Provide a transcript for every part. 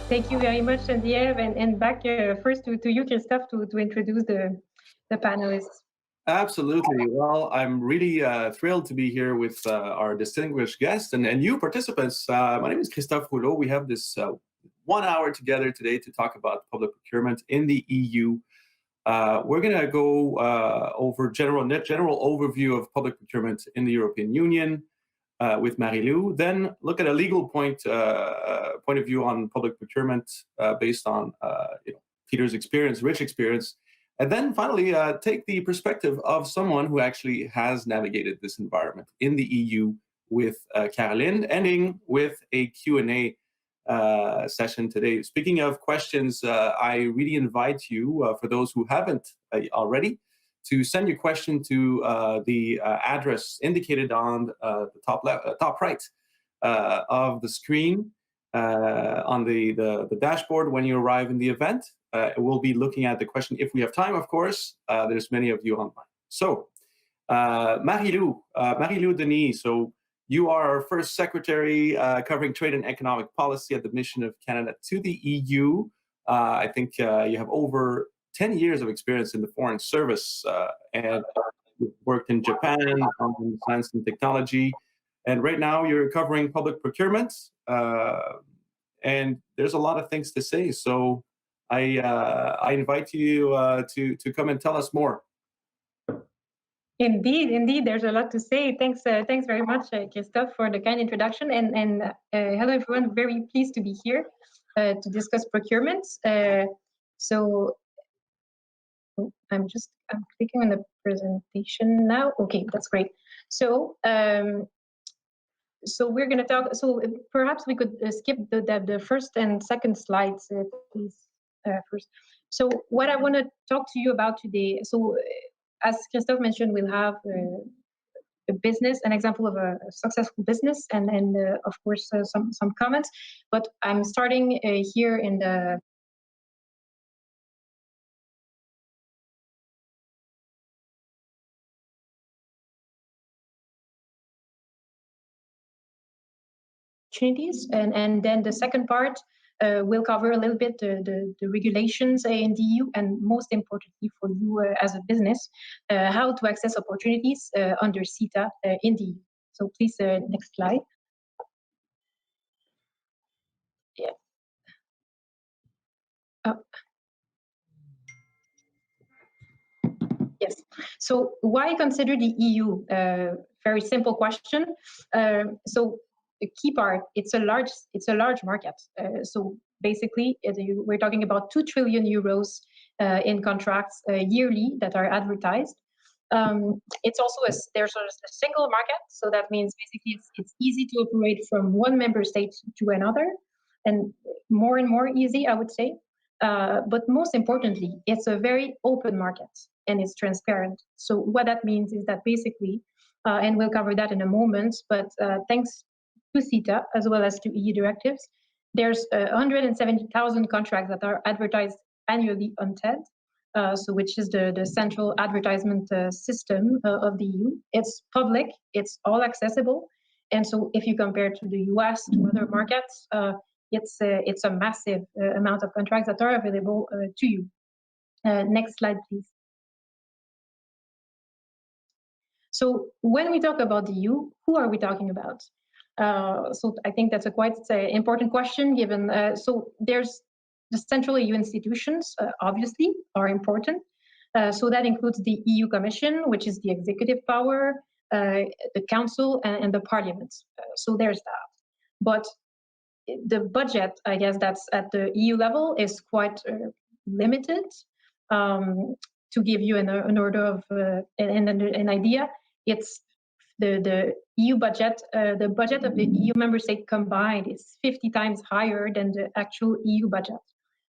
Thank you very much, Geneviève, and back first to you, Christophe, to introduce the panelists. Absolutely. Well, I'm really thrilled to be here with our distinguished guests and you participants. My name is Christophe Rouleau. We have this 1 hour together today to talk about public procurement in the EU. We're going to go over general overview of public procurement in the European Union with Marie-Lou, then look at a legal point of view on public procurement based on Peter's experience, rich experience, and then finally take the perspective of someone who actually has navigated this environment in the EU with Caroline, ending with a Q&A session today. Speaking of questions, I really invite you, for those who haven't already, to send your question to the address indicated on the top right of the screen on the dashboard when you arrive in the event. We'll be looking at the question if we have time, of course. There's many of you online. So, Marie-Lou Denis, so you are our first secretary covering trade and economic policy at the mission of Canada to the EU. I think you have over 10 years of experience in the foreign service and you've worked in Japan on science and technology. And right now you're covering public procurement. And there's a lot of things to say. So I invite you to come and tell us more. Indeed, there's a lot to say. Thanks very much, Christophe, for the kind introduction. And hello, everyone. Very pleased to be here to discuss procurement. So I'm clicking on the presentation now. Okay, that's great. So so we're going to talk. So perhaps we could skip the first and second slides, please, first. So what I want to talk to you about today. So as Christophe mentioned, we'll have a business, an example of a successful business, and of course some comments. But I'm starting here in the opportunities, and then the second part will cover a little bit the regulations in the EU, and most importantly for you as a business, how to access opportunities under CETA in the EU. So please, next slide. Yeah. Yes. So why consider the EU? Very simple question. So the key part, it's a large market. So basically, we're talking about 2 trillion euros in contracts yearly that are advertised. It's also there's a single market, so that means basically it's easy to operate from one member state to another, and more easy, I would say. But most importantly, it's a very open market and it's transparent. So what that means is that basically, and we'll cover that in a moment, but thanks to CETA as well as to EU directives, there's 170,000 contracts that are advertised annually on TED, so which is the central advertisement system of the EU. It's public, it's all accessible. And so if you compare to the US, to other markets, it's a massive amount of contracts that are available to you. Next slide, please. So when we talk about the EU, who are we talking about? So I think that's a quite important question, given, so there's the central EU institutions, obviously, are important. So that includes the EU Commission, which is the executive power, the Council, and the Parliament. So there's that. But the budget, I guess, that's at the EU level is quite limited. To give you an order of an idea, it's the EU budget. The budget of the EU member state combined is 50 times higher than the actual EU budget.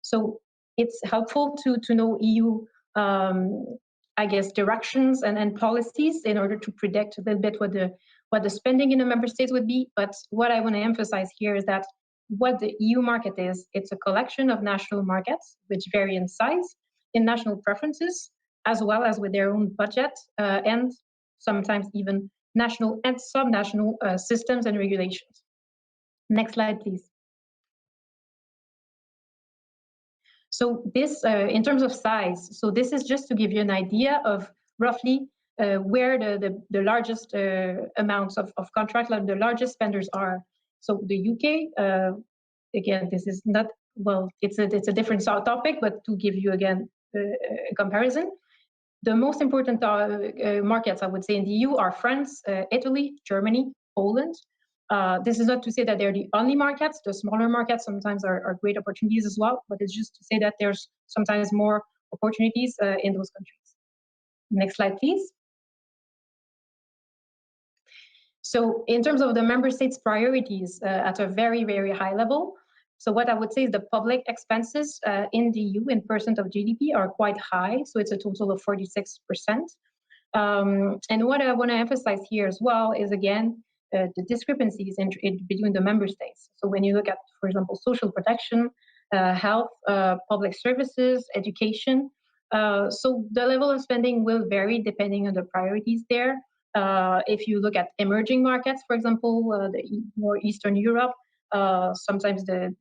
So it's helpful to know EU, I guess, directions and policies in order to predict a little bit what the spending in the member states would be. But what I want to emphasize here is that what the EU market is, it's a collection of national markets which vary in size, in national preferences, as well as with their own budget and sometimes even national and subnational systems and regulations. Next slide, please. So this, in terms of size, so this is just to give you an idea of roughly where the largest amounts of contract, like the largest spenders are. So the UK, again, this is not, well, it's a different topic, but to give you again a comparison, the most important markets, I would say, in the EU are France, Italy, Germany, Poland. This is not to say that they're the only markets. The smaller markets sometimes are great opportunities as well, but it's just to say that there's sometimes more opportunities in those countries. Next slide, please. So in terms of the member states' priorities at a very, very high level, so what I would say is the public expenses in the EU in percent of GDP are quite high. So it's a total of 46%. And what I want to emphasize here as well is, again, the discrepancies between the member states. So when you look at, for example, social protection, health, public services, education, so the level of spending will vary depending on the priorities there. If you look at emerging markets, for example, more Eastern Europe, sometimes the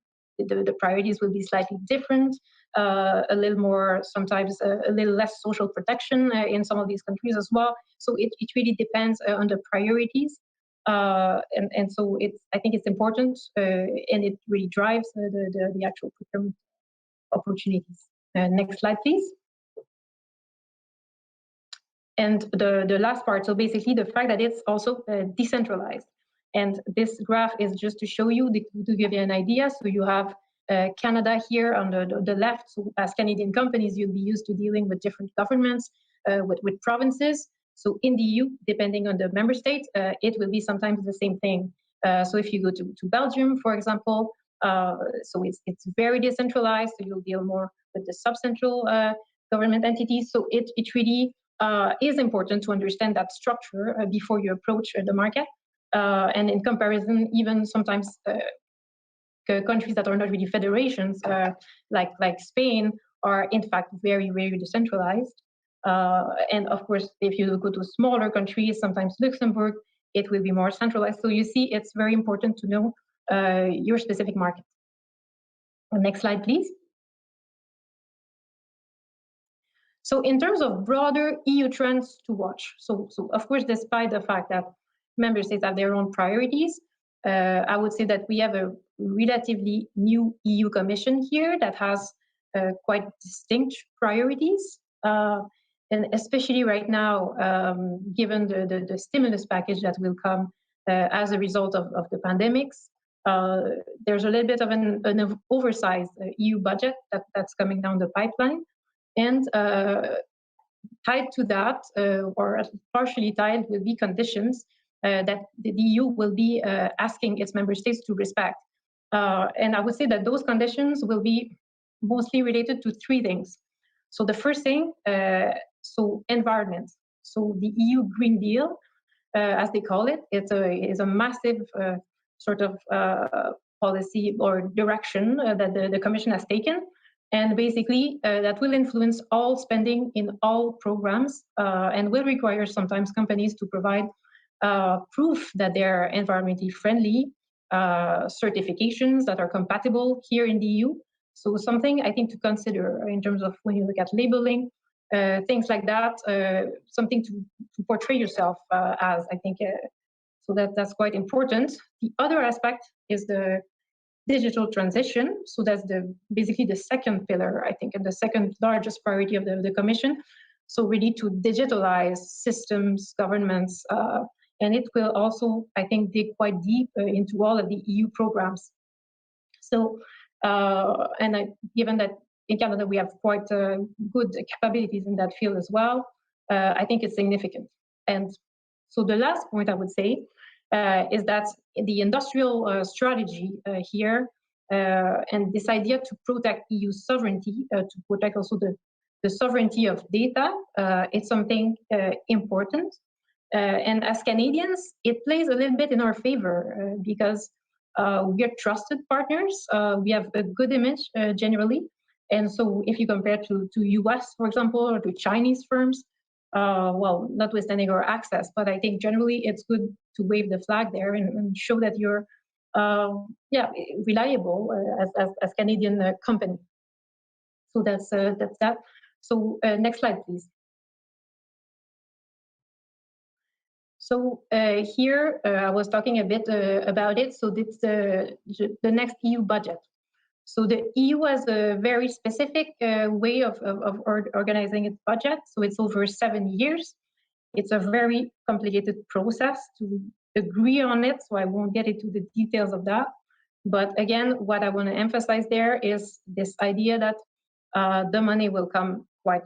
priorities will be slightly different, a little more, sometimes a little less social protection in some of these countries as well. So it really depends on the priorities. And so I think it's important, and it really drives the actual procurement opportunities. Next slide, please. And the last part, so basically the fact that it's also decentralized. And this graph is just to show you, to give you an idea. So you have Canada here on the left. So as Canadian companies, you'll be used to dealing with different governments, with provinces. So in the EU, depending on the member state, it will be sometimes the same thing. So if you go to Belgium, for example, so it's very decentralized. So you'll deal more with the sub-central government entities. So it really is important to understand that structure before you approach the market. And in comparison, even sometimes countries that are not really federations, like Spain, are in fact very, very decentralized. And of course, if you go to smaller countries, sometimes Luxembourg, it will be more centralized. So you see, it's very important to know your specific market. Next slide, please. So in terms of broader EU trends to watch, so of course, despite the fact that member states have their own priorities, I would say that we have a relatively new EU Commission here that has quite distinct priorities. And especially right now, given the stimulus package that will come as a result of the pandemics, there's a little bit of an oversized EU budget that's coming down the pipeline. And tied to that, or partially tied, will be conditions that the EU will be asking its member states to respect. And I would say that those conditions will be mostly related to three things. So the first thing, so environment. So the EU Green Deal, as they call it, is a massive sort of policy or direction that the Commission has taken. And basically, that will influence all spending in all programs and will require sometimes companies to provide proof that they're environmentally friendly, certifications that are compatible here in the EU. So something I think to consider in terms of when you look at labeling, things like that, something to portray yourself as, I think, so that's quite important. The other aspect is the digital transition. So that's basically the second pillar, I think, and the second largest priority of the Commission. So really to digitalize systems, governments, and it will also, I think, dig quite deep into all of the EU programs. So, given that in Canada we have quite good capabilities in that field as well, I think it's significant. And so the last point I would say is that the industrial strategy here and this idea to protect EU sovereignty, to protect also the sovereignty of data, it's something important. And as Canadians, it plays a little bit in our favor because we are trusted partners. We have a good image generally. And so if you compare to US, for example, or to Chinese firms, well, notwithstanding our access, but I think generally it's good to wave the flag there and show that you're reliable as Canadian company. So that's that. So next slide, please. So here I was talking a bit about it. So it's the next EU budget. So the EU has a very specific way of organizing its budget. So it's over 7 years. It's a very complicated process to agree on it. So I won't get into the details of that. But again, what I want to emphasize there is this idea that the money will come quite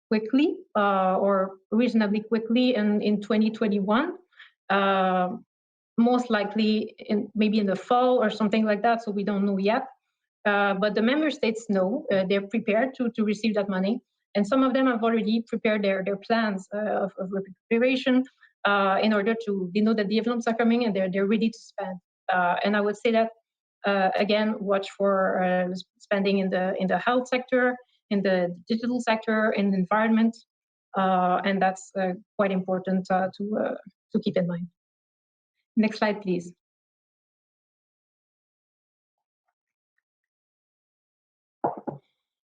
quickly or reasonably quickly in 2021. Most likely maybe in the fall or something like that. So we don't know yet. But the member states know they're prepared to receive that money. And some of them have already prepared their plans of preparation in order to, they know that the envelopes are coming and they're ready to spend. And I would say that, again, watch for spending in the health sector, in the digital sector, in the environment. And that's quite important to keep in mind. Next slide, please.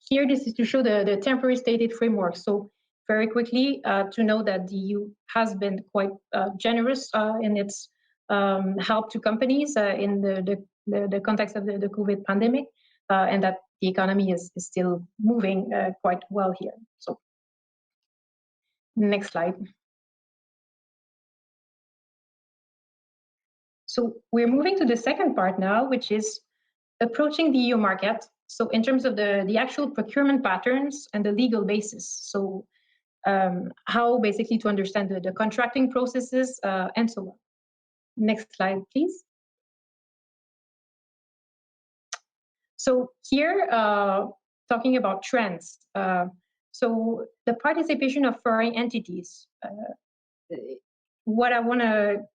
Here, this is to show the temporary stated framework. So very quickly, to know that the EU has been quite generous in its help to companies in the context of the COVID pandemic, and that the economy is still moving quite well here. So next slide. So we're moving to the second part now, which is approaching the EU market. So in terms of the actual procurement patterns and the legal basis. So how basically to understand the contracting processes and so on. Next slide, please. So here, talking about trends. So the participation of foreign entities. What I want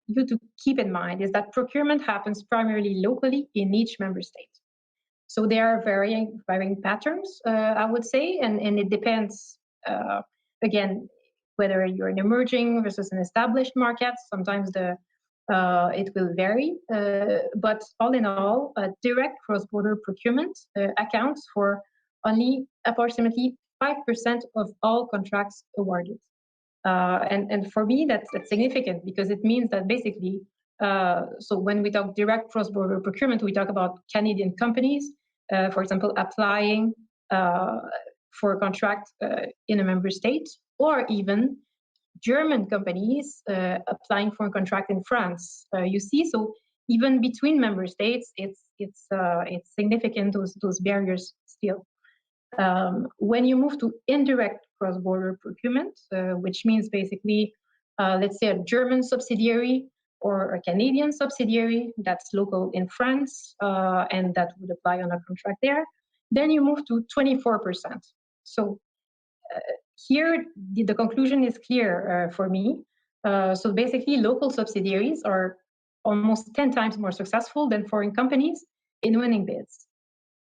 you to keep in mind is that procurement happens primarily locally in each member state. So there are varying patterns, I would say, and it depends, again, whether you're an emerging versus an established market. Sometimes it will vary, but all in all, direct cross-border procurement accounts for only approximately 5% of all contracts awarded. And for me, that's significant because it means that basically, so when we talk direct cross-border procurement, we talk about Canadian companies, for example, applying for a contract in a member state, or even German companies applying for a contract in France. You see, so even between member states, it's significant, those barriers still. When you move to indirect cross-border procurement, which means basically, let's say a German subsidiary or a Canadian subsidiary that's local in France, and that would apply on a contract there, then you move to 24%. So here, the conclusion is clear for me. So basically, local subsidiaries are almost 10 times more successful than foreign companies in winning bids.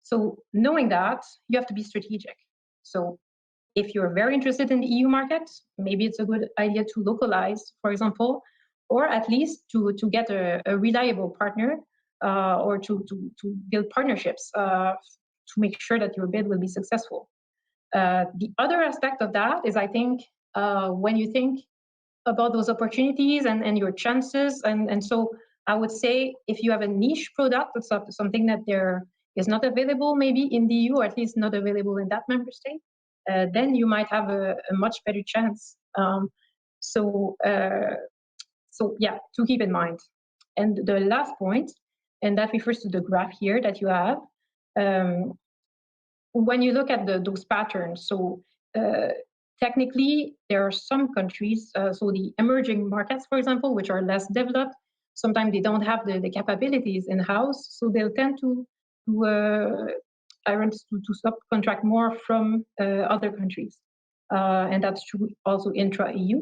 So knowing that, you have to be strategic. So if you're very interested in the EU market, maybe it's a good idea to localize, for example, or at least to get a reliable partner or to build partnerships to make sure that your bid will be successful. The other aspect of that is, I think, when you think about those opportunities and your chances, and so I would say if you have a niche product, it's something that there is not available maybe in the EU, or at least not available in that member state, then you might have a much better chance. So yeah, to keep in mind. And the last point, and that refers to the graph here that you have, when you look at those patterns, so technically there are some countries, so the emerging markets, for example, which are less developed, sometimes they don't have the capabilities in-house, so they'll tend to subcontract more from other countries. And that's true also intra-EU.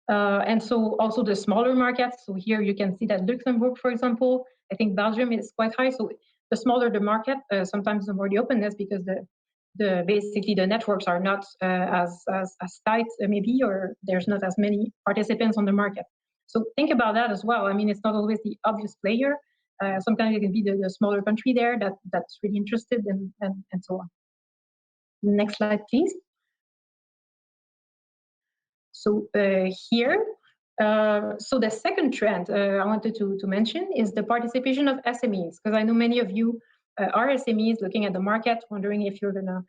And so also the smaller markets, so here you can see that Luxembourg, for example, I think Belgium is quite high. So the smaller the market, sometimes the more the openness, because basically the networks are not as tight maybe, or there's not as many participants on the market. So think about that as well. I mean, it's not always the obvious player. Sometimes it can be the smaller country there that's really interested and so on. Next slide, please. So here, so the second trend I wanted to mention is the participation of SMEs, because I know many of you are SMEs looking at the market, wondering if you're going to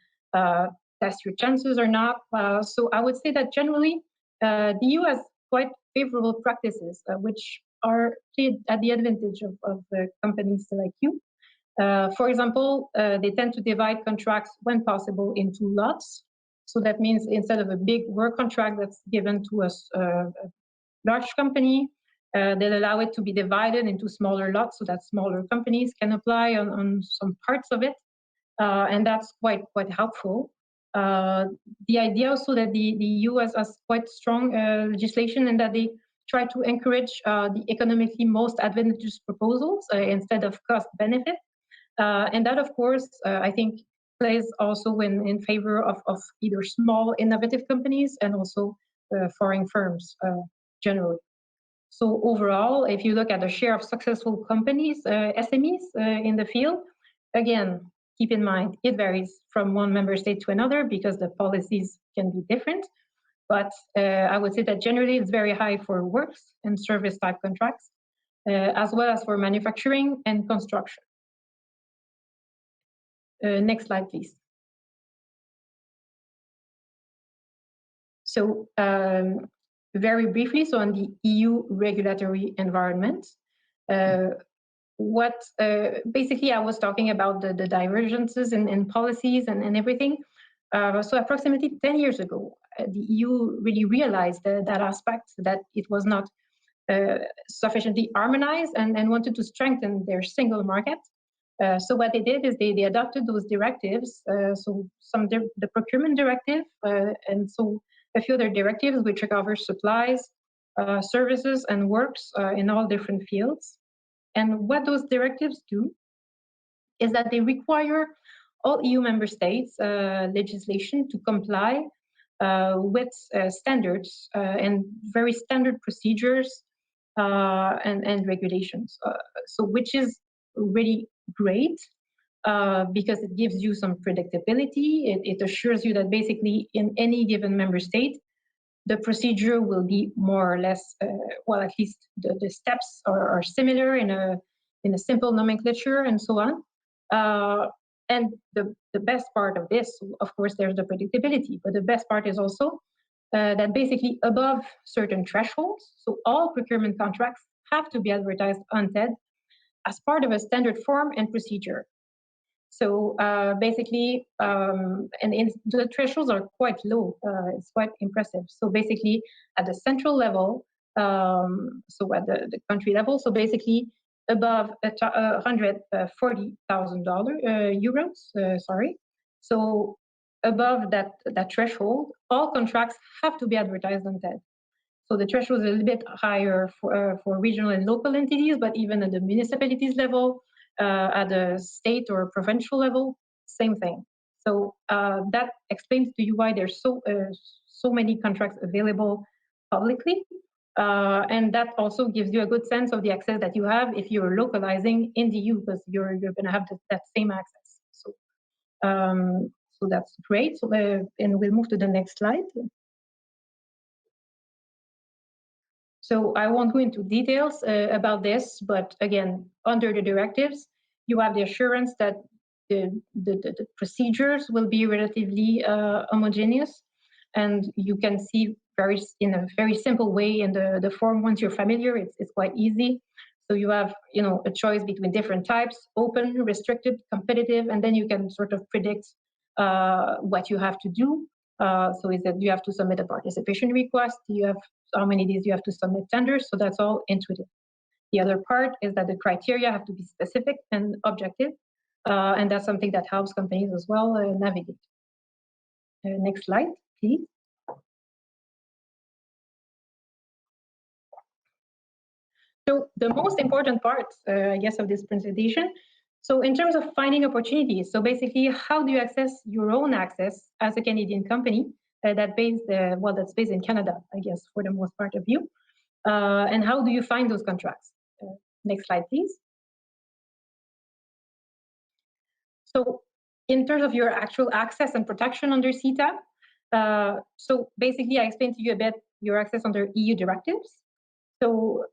test your chances or not. So I would say that generally, the EU has quite favorable practices, which are at the advantage of companies like you. For example, they tend to divide contracts when possible into lots. So that means instead of a big work contract that's given to a large company, they'll allow it to be divided into smaller lots so that smaller companies can apply on some parts of it. And that's quite helpful. The idea also that the EU has quite strong legislation and that they try to encourage the economically most advantageous proposals instead of cost benefit. And that, of course, I think plays also in favor of either small innovative companies and also foreign firms generally. So overall, if you look at the share of successful companies, SMEs in the field, again, keep in mind, it varies from one member state to another because the policies can be different. But I would say that generally it's very high for works and service type contracts, as well as for manufacturing and construction. Next slide, please. So very briefly, so on the EU regulatory environment, basically I was talking about the divergences in policies and everything. So approximately 10 years ago, the EU really realized that aspect, that it was not sufficiently harmonized and wanted to strengthen their single market. So what they did is they adopted those directives, so the procurement directive, and so a few other directives which cover supplies, services, and works in all different fields. And what those directives do is that they require all EU member states legislation to comply with standards and very standard procedures and regulations. So which is really great because it gives you some predictability. It assures you that basically in any given member state, the procedure will be more or less, well, at least the steps are similar in a simple nomenclature and so on. And the best part of this, of course, there's the predictability, but the best part is also that basically above certain thresholds, so all procurement contracts have to be advertised on TED as part of a standard form and procedure. So basically, and the thresholds are quite low. It's quite impressive. So basically, at the central level, so at the country level, so basically above €140,000, sorry. So above that threshold, all contracts have to be advertised on TED. So the threshold is a little bit higher for regional and local entities, but even at the municipalities level, at the state or provincial level, same thing. So that explains to you why there's so many contracts available publicly. And that also gives you a good sense of the access that you have if you're localizing in the EU, because you're going to have that same access. So, so that's great. So, and we'll move to the next slide. So I won't go into details about this, but again, under the directives, you have the assurance that the procedures will be relatively homogeneous, and you can see in a very simple way in the form. Once you're familiar, it's quite easy. So you have a choice between different types: open, restricted, competitive, and then you can sort of predict what you have to do. So is that you have to submit a participation request, you have how many days you have to submit tenders, so that's all intuitive. The other part is that the criteria have to be specific and objective, and that's something that helps companies as well navigate. Next slide, please. So the most important part, I guess, of this presentation, so in terms of finding opportunities, so basically, how do you access your own access as a Canadian company that's based in Canada, I guess, for the most part of you, and how do you find those contracts? Next slide, please. So in terms of your actual access and protection under CETA, so basically I explained to you a bit your access under EU directives. So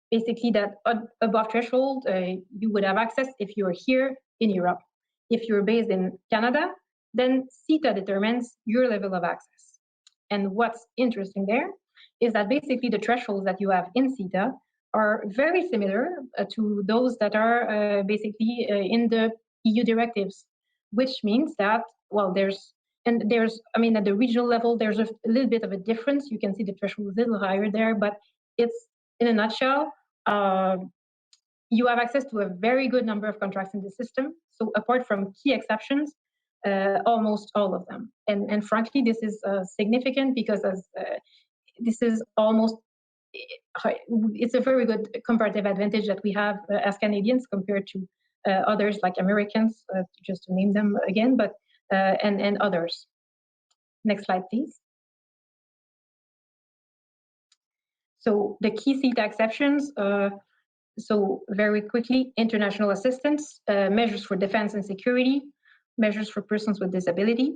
basically that above threshold, you would have access if you're here in Europe. If you're based in Canada, then CETA determines your level of access. And what's interesting there is that basically the thresholds that you have in CETA are very similar to those that are basically in the EU directives, which means that, well, I mean, at the regional level, there's a little bit of a difference. You can see the threshold is a little higher there, but it's, in a nutshell, you have access to a very good number of contracts in the system. So apart from key exceptions, almost all of them. And frankly, this is significant because this is almost, it's a very good comparative advantage that we have as Canadians compared to others like Americans, just to name them again, but and others. Next slide, please. So the key CETA exceptions, so very quickly, international assistance, measures for defense and security, measures for persons with disability,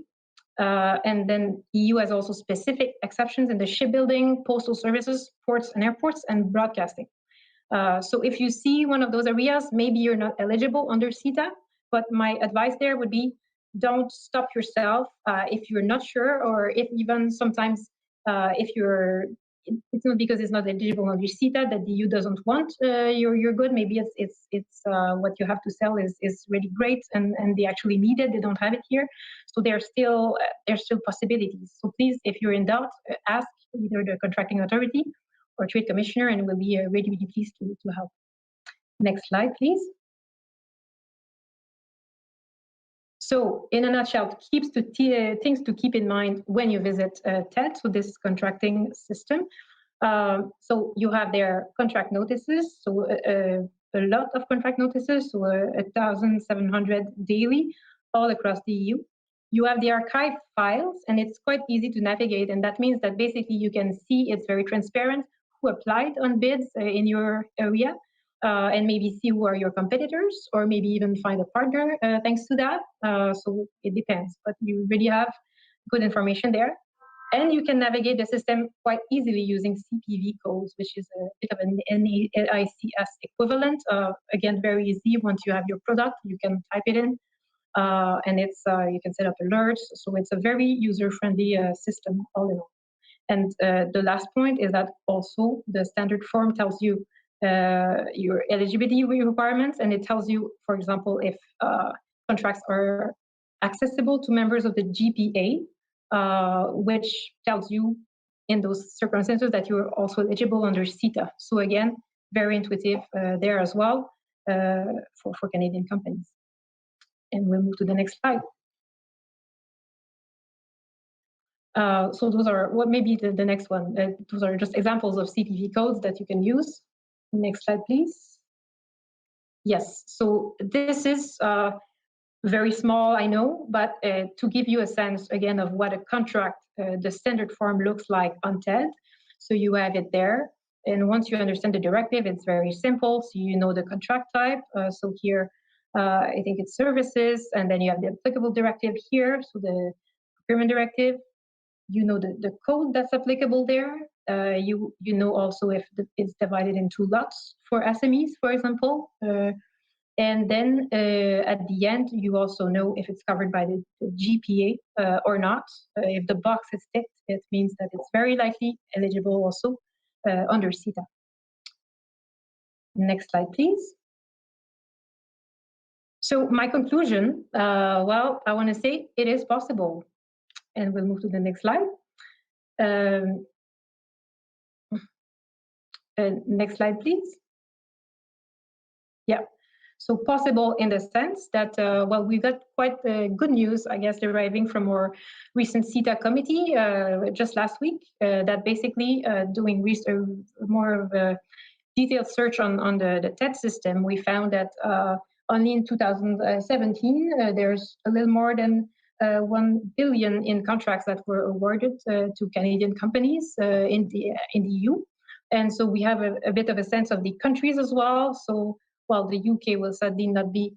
and then EU has also specific exceptions in the shipbuilding, postal services, ports and airports, and broadcasting. So if you see one of those areas, maybe you're not eligible under CETA, but my advice there would be don't stop yourself if you're not sure, or if even sometimes if it's not because it's not eligible under CETA that the EU doesn't want your good. Maybe it's what you have to sell is really great and they actually need it. They don't have it here, so there's still possibilities. So please, if you're in doubt, ask either the contracting authority or trade commissioner, and we'll be really pleased to help. Next slide, please. So in a nutshell, things to keep in mind when you visit TED, so this contracting system. So you have their contract notices, so a lot of contract notices, so 1,700 daily, all across the EU. You have the archive files, and it's quite easy to navigate, and that means that basically you can see it's very transparent who applied on bids in your area, and maybe see who are your competitors, or maybe even find a partner thanks to that. So it depends, but you really have good information there. And you can navigate the system quite easily using CPV codes, which is a bit of an NAICS equivalent. Again, very easy. Once you have your product, you can type it in, and it's you can set up alerts. So it's a very user-friendly system all in all. And the last point is that also the standard form tells you your eligibility requirements, and it tells you, for example, if contracts are accessible to members of the GPA, which tells you in those circumstances that you're also eligible under CETA. So again, very intuitive there as well for Canadian companies. And we'll move to the next slide. So those are maybe the next one. Those are just examples of CPV codes that you can use. Next slide, please. Yes, so this is very small, I know, but to give you a sense again of what a contract, the standard form looks like on TED. So you have it there. And once you understand the directive, it's very simple. So you know the contract type. So here, I think it's services, and then you have the applicable directive here. So the procurement directive. You know the code that's applicable there. You know also if it's divided into lots for SMEs, for example. And then at the end, you also know if it's covered by the GPA or not. If the box is ticked, it means that it's very likely eligible also under CETA. Next slide, please. So my conclusion, well, I want to say it is possible. And we'll move to the next slide. Next slide, please. Yeah. So possible in the sense that, well, we got quite good news, I guess, deriving from our recent CETA committee just last week, that basically doing more of a detailed search on the TED system, we found that only in 2017, there's a little more than 1 billion in contracts that were awarded to Canadian companies in the EU. And so we have a bit of a sense of the countries as well. So, well, the UK will sadly not be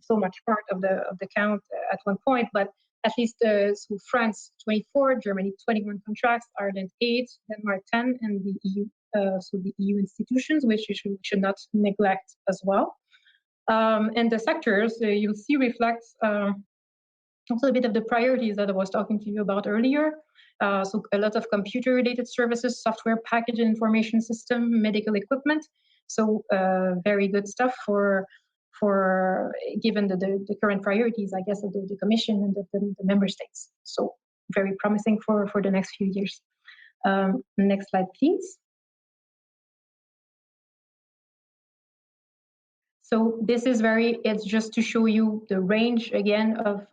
so much part of the count at one point, but at least so France 24, Germany 21 contracts, Ireland 8, Denmark 10, and the EU. So the EU institutions, which you should not neglect as well. And the sectors you'll see reflects also a bit of the priorities that I was talking to you about earlier. So a lot of computer-related services, software package and information system, medical equipment. So very good stuff for given the current priorities, I guess, of the Commission and the member states. So very promising for the next few years. Next slide, please. So this is it's just to show you the range again of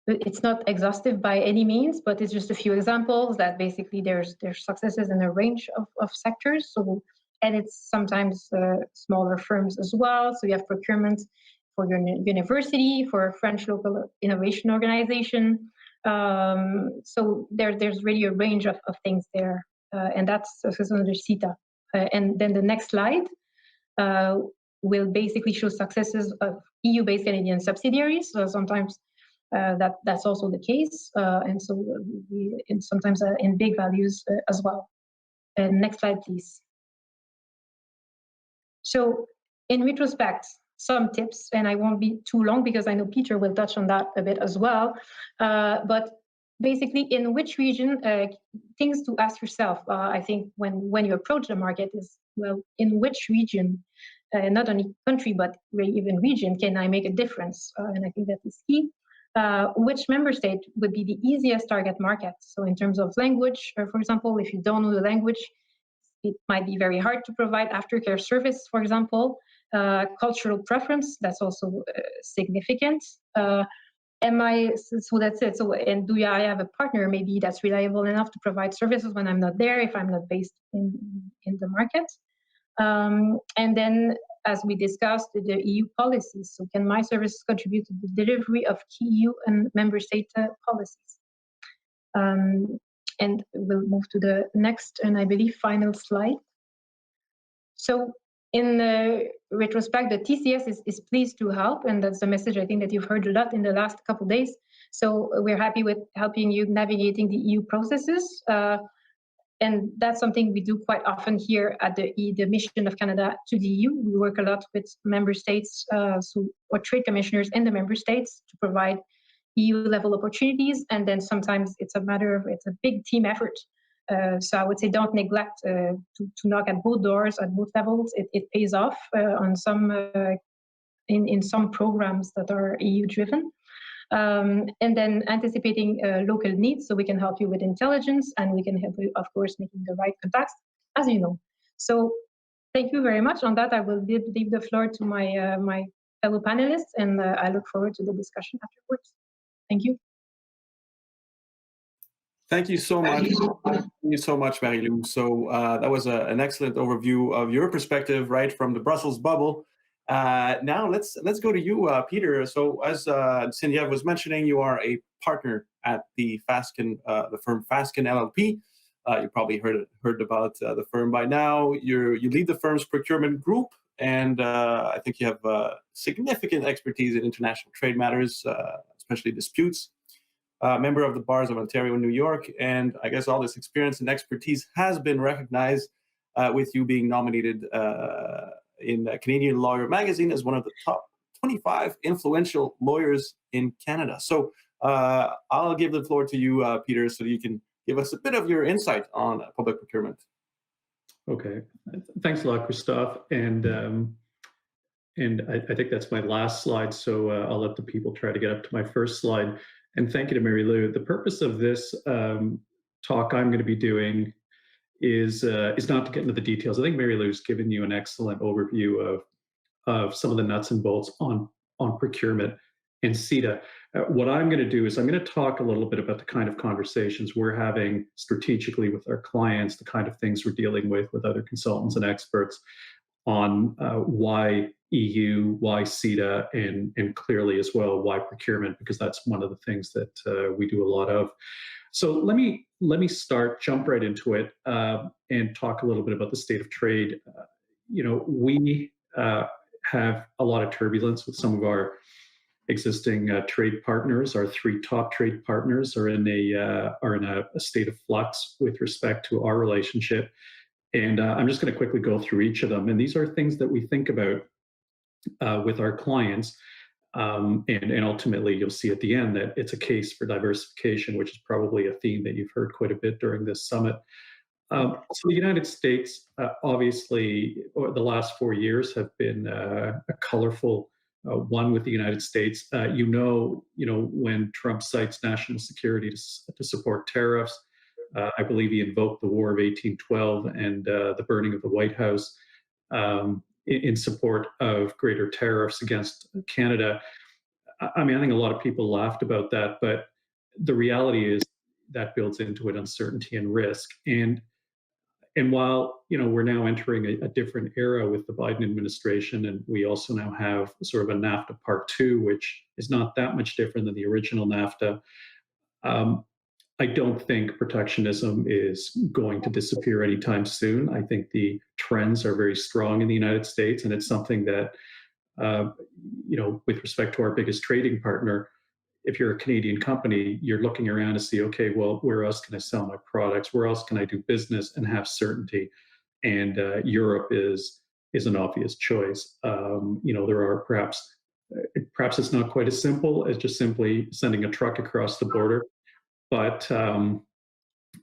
it's not exhaustive by any means, but it's just a few examples that basically there's successes in a range of sectors. So, and it's sometimes smaller firms as well. So you have procurement for your university, for a French local innovation organization. So there's really a range of things there. And that's under CETA. And then the next slide will basically show successes of EU-based Canadian subsidiaries. So sometimes that's also the case, and so and sometimes in big values as well. Next slide, please. So in retrospect, some tips, and I won't be too long because I know Peter will touch on that a bit as well. But basically, in which region, things to ask yourself, I think, when you approach the market is, well, in which region, not only country, but even region, can I make a difference? And I think that is key. Which member state would be the easiest target market? So in terms of language, for example, if you don't know the language, it might be very hard to provide aftercare service, for example. Cultural preference, that's also significant. So that's it. So, and do I have a partner maybe that's reliable enough to provide services when I'm not there, if I'm not based in the market? And then, as we discussed, the EU policies. So can my services contribute to the delivery of key EU and member state policies? And we'll move to the next, and I believe final slide. So in retrospect, the TCS is pleased to help, and that's the message I think that you've heard a lot in the last couple of days. So we're happy with helping you navigating the EU processes. And that's something we do quite often here at the Mission of Canada to the EU. We work a lot with member states, or trade commissioners in the member states to provide EU-level opportunities. And then sometimes it's a big team effort. So I would say don't neglect to knock at both doors at both levels. It pays off on some in some programs that are EU-driven. And then anticipating local needs, so we can help you with intelligence, and we can help you, of course, making the right contacts, as you know. So thank you very much. On that, I will leave the floor to my my fellow panelists, and I look forward to the discussion afterwards. Thank you. Thank you so much. Thank you so much, Marie-Lou. So that was an excellent overview of your perspective, right from the Brussels bubble. Now let's go to you, Peter. So as Cynthia was mentioning, you are a partner at the Fasken, the firm Fasken LLP. You probably heard about the firm by now. You lead the firm's procurement group, and I think you have significant expertise in international trade matters, especially disputes. Member of the Bars of Ontario and New York, and I guess all this experience and expertise has been recognized with you being nominated in Canadian Lawyer Magazine as one of the top 25 influential lawyers in Canada. So I'll give the floor to you, Peter, so you can give us a bit of your insight on public procurement. Okay, thanks a lot, Christophe. And I think that's my last slide, so I'll let the people try to get up to my first slide. And thank you to Marie-Lou. The purpose of this talk I'm going to be doing is not to get into the details. I think Marie-Lou's given you an excellent overview of some of the nuts and bolts on procurement and CETA. What I'm going to do is I'm going to talk a little bit about the kind of conversations we're having strategically with our clients, the kind of things we're dealing with other consultants and experts on why EU, why CETA, and clearly as well why procurement, because that's one of the things that we do a lot of. So let me jump right into it and talk a little bit about the state of trade. We have a lot of turbulence with some of our existing trade partners. Our three top trade partners are in a state of flux with respect to our relationship. And I'm just going to quickly go through each of them. And these are things that we think about with our clients. And ultimately, you'll see at the end that it's a case for diversification, which is probably a theme that you've heard quite a bit during this summit. So the United States, obviously, the last 4 years have been a colorful one with the United States. When Trump cites national security to support tariffs, I believe he invoked the War of 1812 and the burning of the White House in support of greater tariffs against Canada. I mean, I think a lot of people laughed about that, but the reality is that builds into it uncertainty and risk. And while we're now entering a different era with the Biden administration, and we also now have sort of a NAFTA Part 2, which is not that much different than the original NAFTA, I don't think protectionism is going to disappear anytime soon. I think the trends are very strong in the United States, and it's something that, with respect to our biggest trading partner, if you're a Canadian company, you're looking around to see, okay, well, where else can I sell my products? Where else can I do business and have certainty? And Europe is an obvious choice. There are perhaps it's not quite as simple as just simply sending a truck across the border, but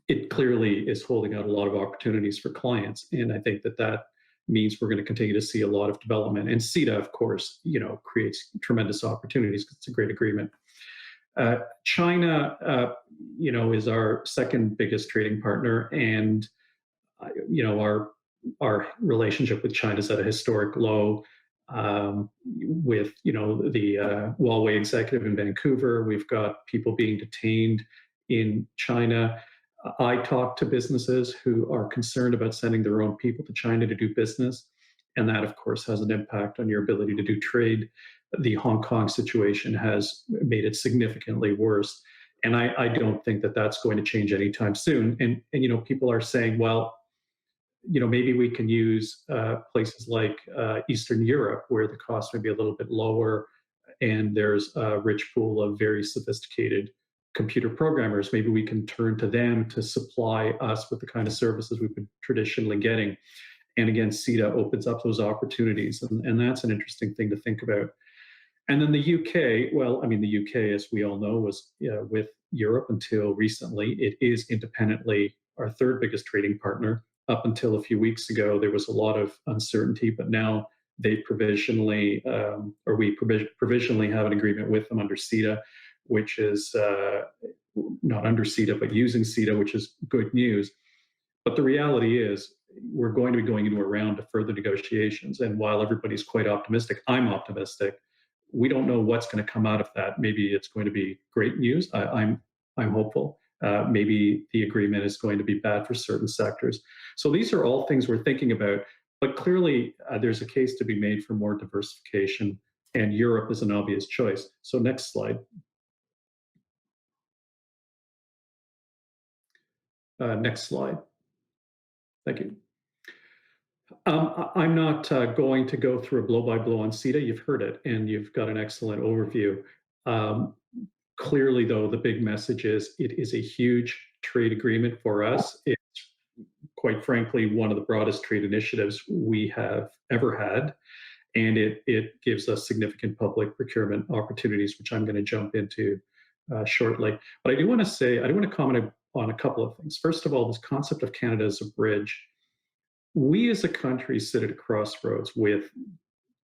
it clearly is holding out a lot of opportunities for clients. And I think that means we're going to continue to see a lot of development. And CETA, of course, creates tremendous opportunities because it's a great agreement. China, is our second biggest trading partner, and our relationship with China is at a historic low. With the Huawei executive in Vancouver, we've got people being detained in China. I talk to businesses who are concerned about sending their own people to China to do business, and that, of course, has an impact on your ability to do trade. The Hong Kong situation has made it significantly worse, and I don't think that that's going to change anytime soon. And people are saying, well, maybe we can use places like Eastern Europe, where the costs may be a little bit lower, and there's a rich pool of very sophisticated computer programmers. Maybe we can turn to them to supply us with the kind of services we've been traditionally getting. And again, CETA opens up those opportunities, and that's an interesting thing to think about. And then the UK, well, I mean, the UK, as we all know, was with Europe until recently. It is independently our third biggest trading partner. Up until a few weeks ago, there was a lot of uncertainty, but now we provisionally have an agreement with them under CETA, which is not under CETA, but using CETA, which is good news. But the reality is we're going to be going into a round of further negotiations. And while everybody's quite optimistic, I'm optimistic. We don't know what's going to come out of that. Maybe it's going to be great news. I'm hopeful. Maybe the agreement is going to be bad for certain sectors. So these are all things we're thinking about. But clearly, there's a case to be made for more diversification, and Europe is an obvious choice. So next slide. Next slide. Thank you. I'm not going to go through a blow-by-blow on CETA. You've heard it, and you've got an excellent overview. Clearly, though, the big message is it is a huge trade agreement for us. It's, quite frankly, one of the broadest trade initiatives we have ever had, and it gives us significant public procurement opportunities, which I'm going to jump into shortly. But I do want to comment on a couple of things. First of all, this concept of Canada as a bridge. We as a country sit at a crossroads with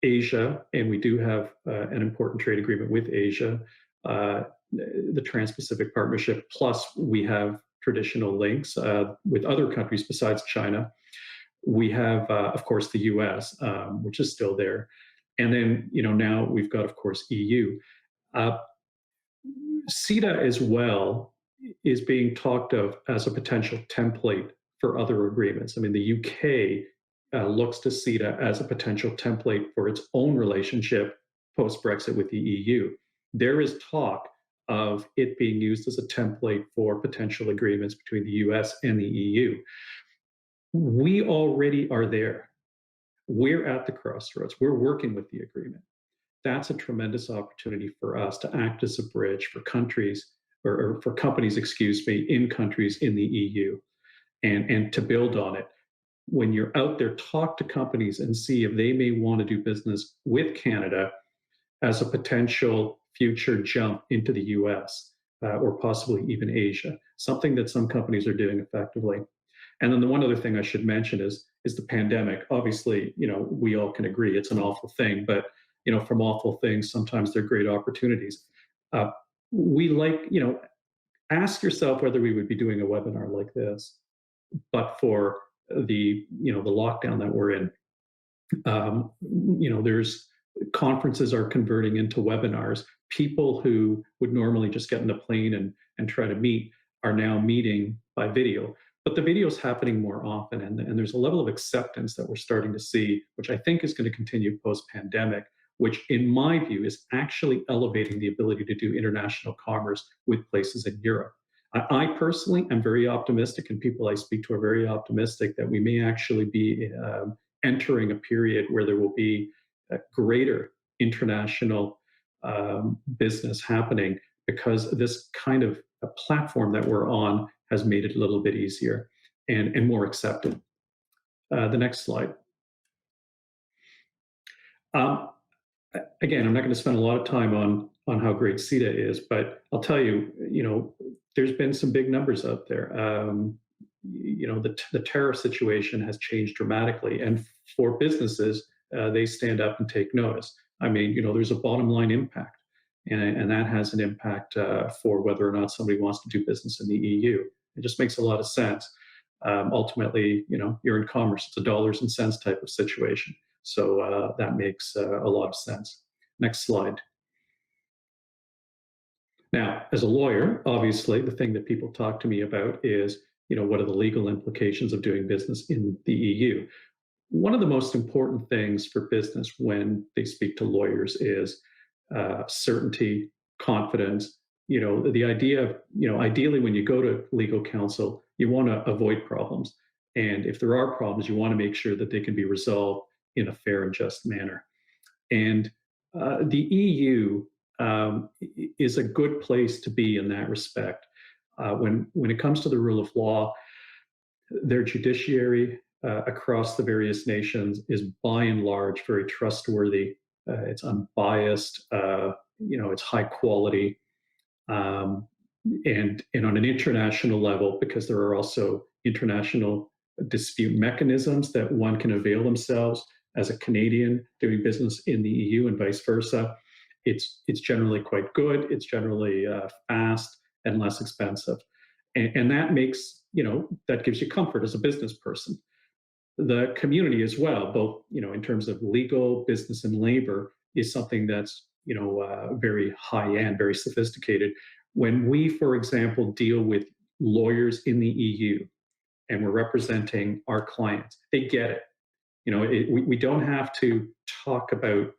Asia, and we do have an important trade agreement with Asia, the Trans-Pacific Partnership, plus we have traditional links with other countries besides China. We have, of course, the US, which is still there. And then, now we've got, of course, EU. CETA as well is being talked of as a potential template for other agreements. I mean, the UK looks to CETA as a potential template for its own relationship post-Brexit with the EU. There is talk of it being used as a template for potential agreements between the US and the EU. We already are there. We're at the crossroads. We're working with the agreement. That's a tremendous opportunity for us to act as a bridge for countries, or for companies, excuse me, in countries in the EU, and to build on it. When you're out there, talk to companies and see if they may want to do business with Canada as a potential future jump into the US, or possibly even Asia, something that some companies are doing effectively. And then the one other thing I should mention is the pandemic. Obviously, we all can agree it's an awful thing, but from awful things, sometimes they're great opportunities. We ask yourself whether we would be doing a webinar like this, but for the lockdown that we're in. There's conferences are converting into webinars. People who would normally just get in a plane and try to meet are now meeting by video. But the video is happening more often, and there's a level of acceptance that we're starting to see, which I think is going to continue post-pandemic, which in my view is actually elevating the ability to do international commerce with places in Europe. I personally am very optimistic, and people I speak to are very optimistic that we may actually be entering a period where there will be a greater international business happening, because this kind of a platform that we're on has made it a little bit easier and more accepted. The next slide. Again, I'm not going to spend a lot of time on how great CETA is, but I'll tell you, there's been some big numbers out there. The tariff situation has changed dramatically, and for businesses, they stand up and take notice. I mean, there's a bottom line impact, and that has an impact for whether or not somebody wants to do business in the EU. It just makes a lot of sense. Ultimately, you're in commerce; it's a dollars and cents type of situation. So that makes a lot of sense. Next slide. Now, as a lawyer, obviously, the thing that people talk to me about is, what are the legal implications of doing business in the EU? One of the most important things for business when they speak to lawyers is certainty, confidence. The idea of, ideally when you go to legal counsel, you want to avoid problems. And if there are problems, you want to make sure that they can be resolved in a fair and just manner. And the EU is a good place to be in that respect. When it comes to the rule of law, their judiciary across the various nations is by and large very trustworthy. It's unbiased. It's high quality, and on an international level, because there are also international dispute mechanisms that one can avail themselves as a Canadian doing business in the EU and vice versa. It's generally quite good. It's generally fast and less expensive, and that makes that gives you comfort as a business person. The community as well, both in terms of legal, business, and labor, is something that's very high end, very sophisticated. When we, for example, deal with lawyers in the EU and we're representing our clients, they get it. We don't have to talk about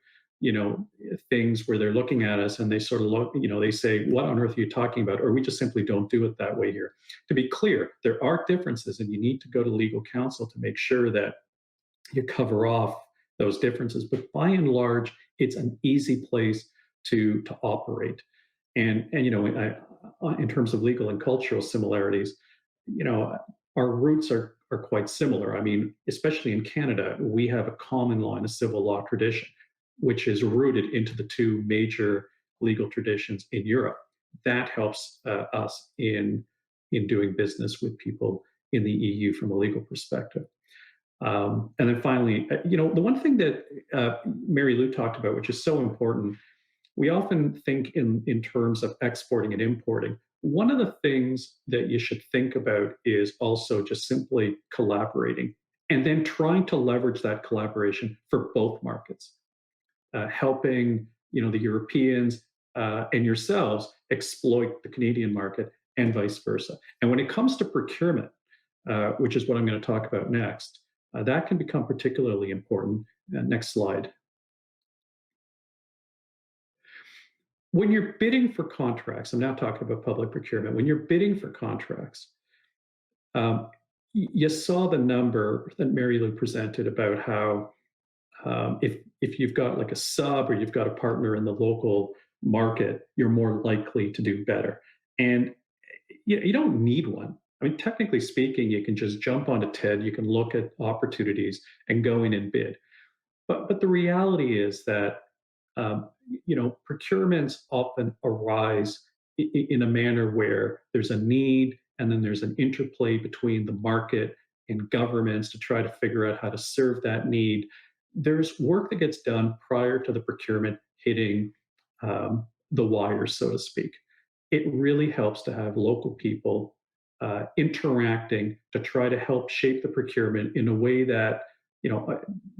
things where they're looking at us and they sort of look, they say, what on earth are you talking about? Or we just simply don't do it that way here. To be clear, there are differences, and you need to go to legal counsel to make sure that you cover off those differences. But by and large, it's an easy place to operate. And in terms of legal and cultural similarities, our roots are quite similar. I mean, especially in Canada, we have a common law and a civil law tradition, which is rooted into the two major legal traditions in Europe. That helps us in doing business with people in the EU from a legal perspective. And then finally, the one thing that Mary Lou talked about, which is so important, we often think in terms of exporting and importing. One of the things that you should think about is also just simply collaborating and then trying to leverage that collaboration for both markets. Helping the Europeans and yourselves exploit the Canadian market and vice versa. And when it comes to procurement, which is what I'm going to talk about next, that can become particularly important. Next slide. When you're bidding for contracts, I'm now talking about public procurement. When you're bidding for contracts, you saw the number that Mary Lou presented about how if you've got like a sub or you've got a partner in the local market, you're more likely to do better. And you don't need one. I mean, technically speaking, you can just jump onto TED, you can look at opportunities and go in and bid. But the reality is that procurements often arise in a manner where there's a need and then there's an interplay between the market and governments to try to figure out how to serve that need. There's work that gets done prior to the procurement hitting the wire, so to speak. It really helps to have local people interacting to try to help shape the procurement in a way that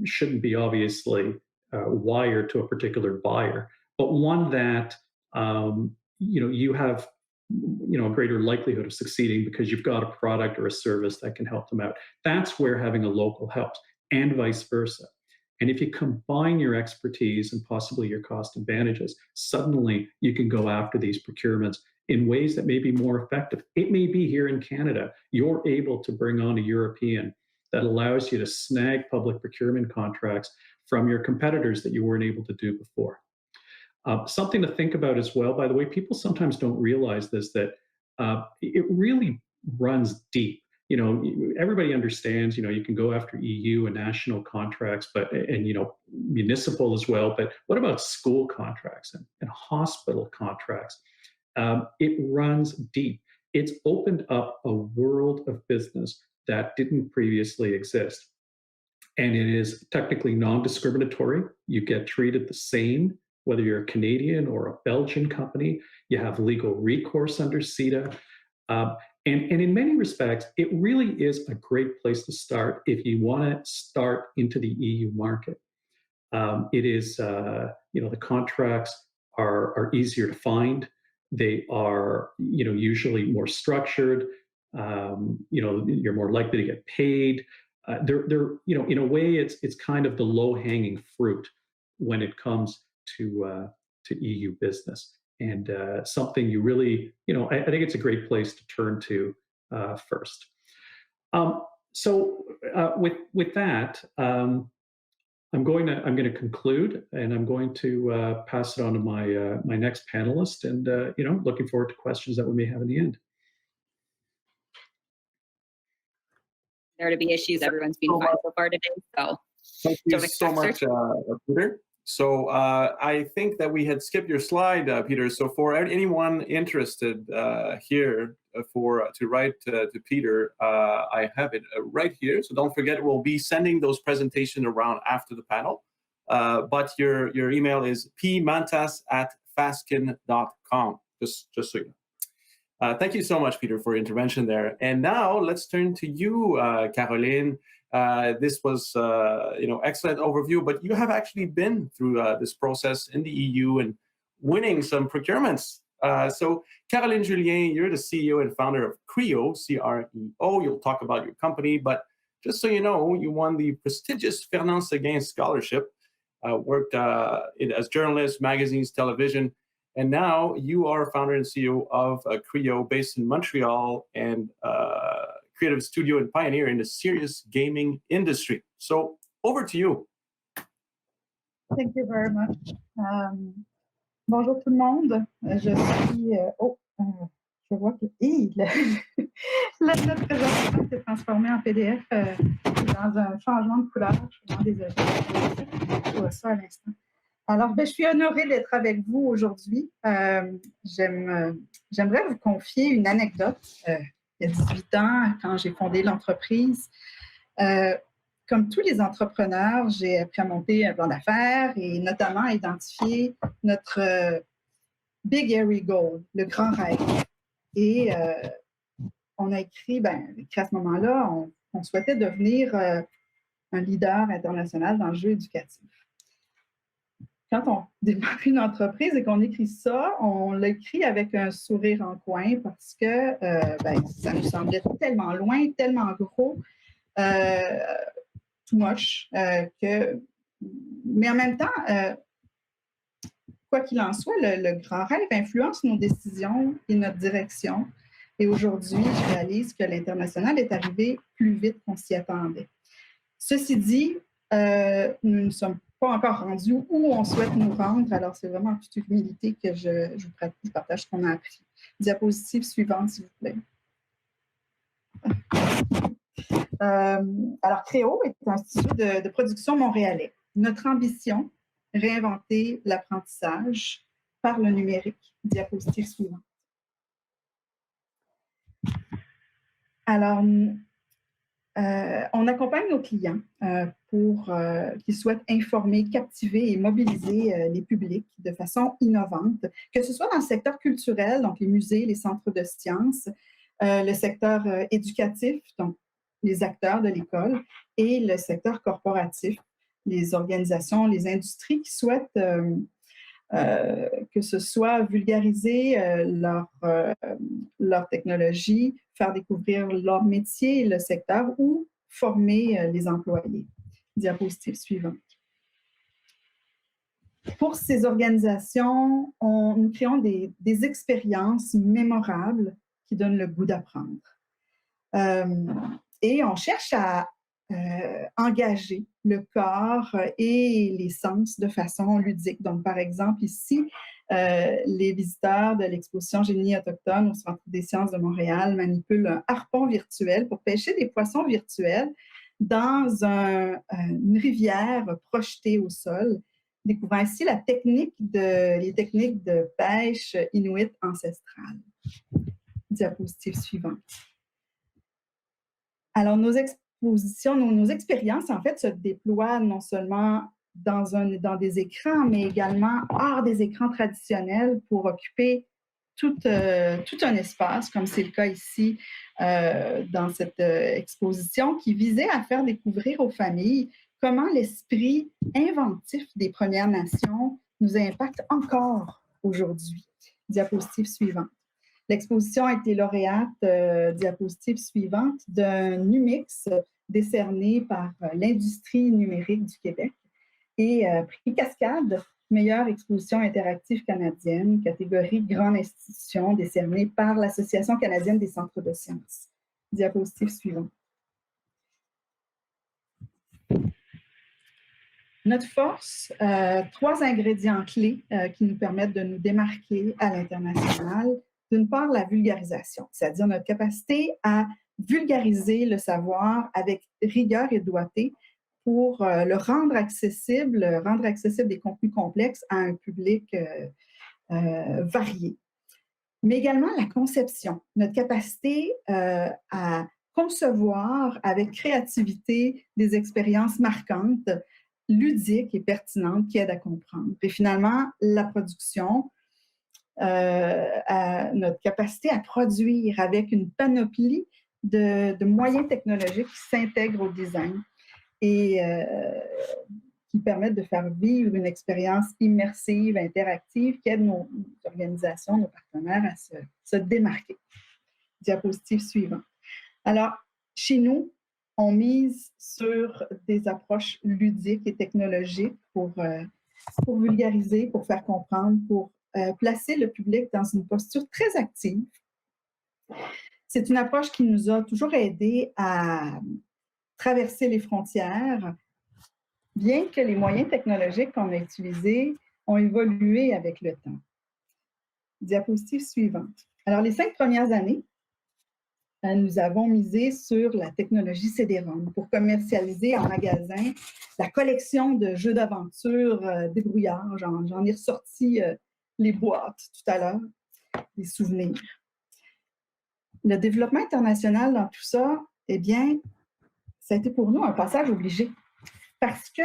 shouldn't be obviously wired to a particular buyer, but one that you have a greater likelihood of succeeding because you've got a product or a service that can help them out. That's where having a local helps, and vice versa. And if you combine your expertise and possibly your cost advantages, suddenly you can go after these procurements in ways that may be more effective. It may be here in Canada, you're able to bring on a European that allows you to snag public procurement contracts from your competitors that you weren't able to do before. Something to think about as well, by the way, people sometimes don't realize this, that it really runs deep. Everybody understands, you can go after EU and national contracts, and municipal as well, but what about school contracts and hospital contracts? It runs deep. It's opened up a world of business that didn't previously exist. And it is technically non-discriminatory. You get treated the same, whether you're a Canadian or a Belgian company. You have legal recourse under CETA. And in many respects, it really is a great place to start if you want to start into the EU market. It is, the contracts are easier to find. They are, usually more structured. You're more likely to get paid. They're in a way, it's kind of the low-hanging fruit when it comes to EU business, and something you really, I think it's a great place to turn to first. So with that, I'm going to conclude, and I'm going to pass it on to my next panelist, and looking forward to questions that we may have in the end. There to be issues. Everyone's been fine so far today. So thank you so much, Peter. So I think that we had skipped your slide, Peter. So for anyone interested here to write to Peter, I have it right here. So don't forget, we'll be sending those presentations around after the panel. But your email is pmantas@fasken.com. Just so you know. Thank you so much, Peter, for your intervention there. And now let's turn to you, Caroline. This was, excellent overview, but you have actually been through this process in the EU and winning some procurements. So Caroline Julien, you're the CEO and founder of CREO, C-R-E-O. You'll talk about your company, but just so you know, you won the prestigious Fernand Séguin Scholarship, worked as journalist, magazines, television, and now you are founder and CEO of CREO, based in Montreal, and creative studio and pioneer in the serious gaming industry. So over to you. Thank you very much. Bonjour tout le monde. Je suis... je vois que la note présentation s'est transformée en PDF dans un changement de couleur. Je suis vraiment désolée. Je vois ça à l'instant. Alors, je suis honorée d'être avec vous aujourd'hui. J'aimerais vous confier une anecdote. Il y a 18 ans, quand j'ai fondé l'entreprise, comme tous les entrepreneurs, j'ai appris à monter un plan d'affaires et notamment à identifier notre big hairy goal, le grand rêve. Et on a écrit à ce moment-là, on souhaitait devenir un leader international dans le jeu éducatif. Quand on démarre une entreprise et qu'on écrit ça, on l'écrit avec un sourire en coin parce que ça nous semblait tellement loin, tellement gros, too much, mais en même temps, quoi qu'il en soit, le grand rêve influence nos décisions et notre direction. Et aujourd'hui, je réalise que l'international est arrivé plus vite qu'on s'y attendait. Ceci dit, Nous ne sommes pas encore rendus où on souhaite nous rendre. Alors, c'est vraiment en toute humilité que je partage ce qu'on a appris. Diapositive suivante, s'il vous plaît. Alors, Créo est un institut de production montréalais. Notre ambition, réinventer l'apprentissage par le numérique. Diapositive suivante. Alors, on accompagne nos clients pour qu'ils souhaitent informer, captiver et mobiliser les publics de façon innovante, que ce soit dans le secteur culturel, donc les musées, les centres de sciences, le secteur éducatif, donc les acteurs de l'école, et le secteur corporatif, les organisations, les industries qui souhaitent que ce soit vulgariser leur technologie, faire découvrir leur métier et le secteur ou former les employés. Diapositive suivante. Pour ces organisations, nous créons des expériences mémorables qui donnent le goût d'apprendre. Et on cherche à engager le corps et les sens de façon ludique. Donc, par exemple, ici, les visiteurs de l'exposition Génie autochtone au Centre des sciences de Montréal manipulent un harpon virtuel pour pêcher des poissons virtuels dans une rivière projetée au sol, découvrant ainsi les techniques de pêche inuit ancestrales. Diapositive suivante. Alors, nos expériences, en fait, se déploient non seulement dans des écrans, mais également hors des écrans traditionnels pour occuper tout un espace, comme c'est le cas ici dans cette exposition, qui visait à faire découvrir aux familles comment l'esprit inventif des Premières Nations nous impacte encore aujourd'hui. Diapositive suivante. L'exposition a été lauréate, diapositive suivante, d'un Numix décerné par l'industrie numérique du Québec et prix Cascade, meilleure exposition interactive canadienne, catégorie grande institution, décernée par l'Association canadienne des centres de sciences. Diapositive suivante. Notre force, 3 ingrédients clés qui nous permettent de nous démarquer à l'international. D'une part, la vulgarisation, c'est-à-dire notre capacité à vulgariser le savoir avec rigueur et doigté pour le rendre accessible des contenus complexes à un public varié. Mais également la conception, notre capacité à concevoir avec créativité des expériences marquantes, ludiques et pertinentes qui aident à comprendre. Et finalement, la production, à notre capacité à produire avec une panoplie de moyens technologiques qui s'intègrent au design et qui permettent de faire vivre une expérience immersive, interactive, qui aide nos organisations, nos partenaires à se démarquer. Diapositive suivante. Alors, chez nous, on mise sur des approches ludiques et technologiques pour vulgariser, pour faire comprendre, pour placer le public dans une posture très active. C'est une approche qui nous a toujours aidés à traverser les frontières, bien que les moyens technologiques qu'on a utilisés ont évolué avec le temps. Diapositive suivante. Alors, les 5 premières années, nous avons misé sur la technologie CD-ROM pour commercialiser en magasin la collection de jeux d'aventure débrouillards. J'en ai ressorti les boîtes tout à l'heure, des souvenirs. Le développement international dans tout ça, eh bien, ça a été pour nous un passage obligé. Parce que,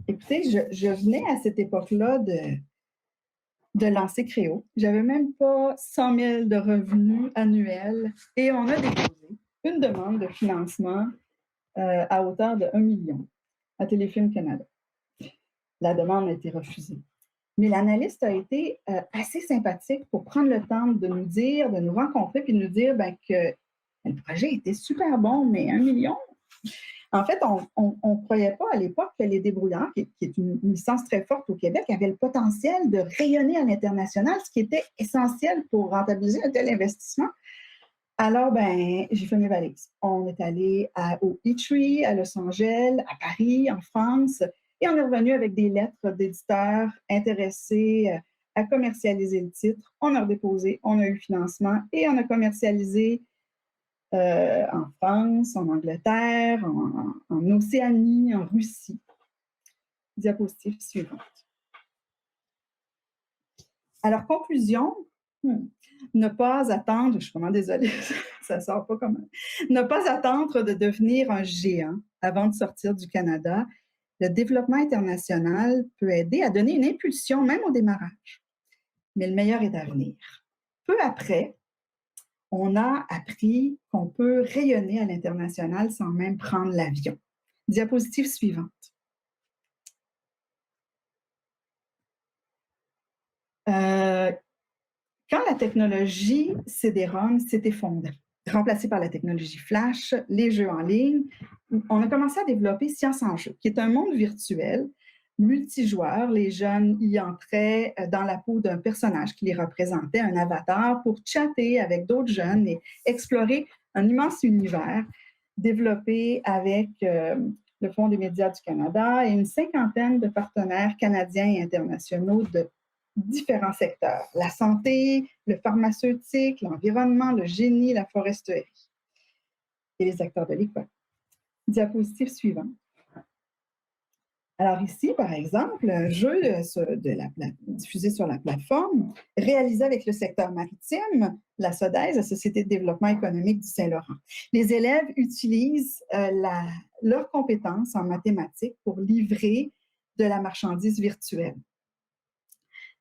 écoutez, je venais à cette époque-là de lancer Créo. Je n'avais même pas 100 000 de revenus annuels et on a déposé une demande de financement à hauteur de 1 million à Téléfilm Canada. La demande a été refusée. Mais l'analyste a été assez sympathique pour prendre le temps de nous dire, de nous rencontrer puis de nous dire que le projet était super bon, mais 1 million. En fait, on ne croyait pas à l'époque que les débrouillards, qui est une licence très forte au Québec, avaient le potentiel de rayonner à l'international, ce qui était essentiel pour rentabiliser un tel investissement. Alors, ben, j'ai fait mes valises. On est allé au Eatery, à Los Angeles, à Paris, en France, et on est revenu avec des lettres d'éditeurs intéressés à commercialiser le titre. On a redéposé, on a eu le financement et on a commercialisé en France, en Angleterre, en Océanie, en Russie. Diapositive suivante. Alors, conclusion, ne pas attendre, je suis vraiment désolée, ça ne sort pas comme... Ne pas attendre de devenir un géant avant de sortir du Canada. Le développement international peut aider à donner une impulsion, même au démarrage. Mais le meilleur est à venir. Peu après, on a appris qu'on peut rayonner à l'international sans même prendre l'avion. Diapositive suivante. Quand la technologie CD-ROM s'est effondrée, remplacée par la technologie Flash, les jeux en ligne, on a commencé à développer Science en jeu, qui est un monde virtuel, multijoueur. Les jeunes y entraient dans la peau d'un personnage qui les représentait, un avatar, pour chatter avec d'autres jeunes et explorer un immense univers développé avec le Fonds des médias du Canada et une cinquantaine de partenaires canadiens et internationaux de différents secteurs, la santé, le pharmaceutique, l'environnement, le génie, la foresterie et les acteurs de l'école. Diapositive suivante. Alors ici, par exemple, un jeu diffusé sur la plateforme, réalisé avec le secteur maritime, la SODES, la Société de développement économique du Saint-Laurent. Les élèves utilisent leurs compétences en mathématiques pour livrer de la marchandise virtuelle.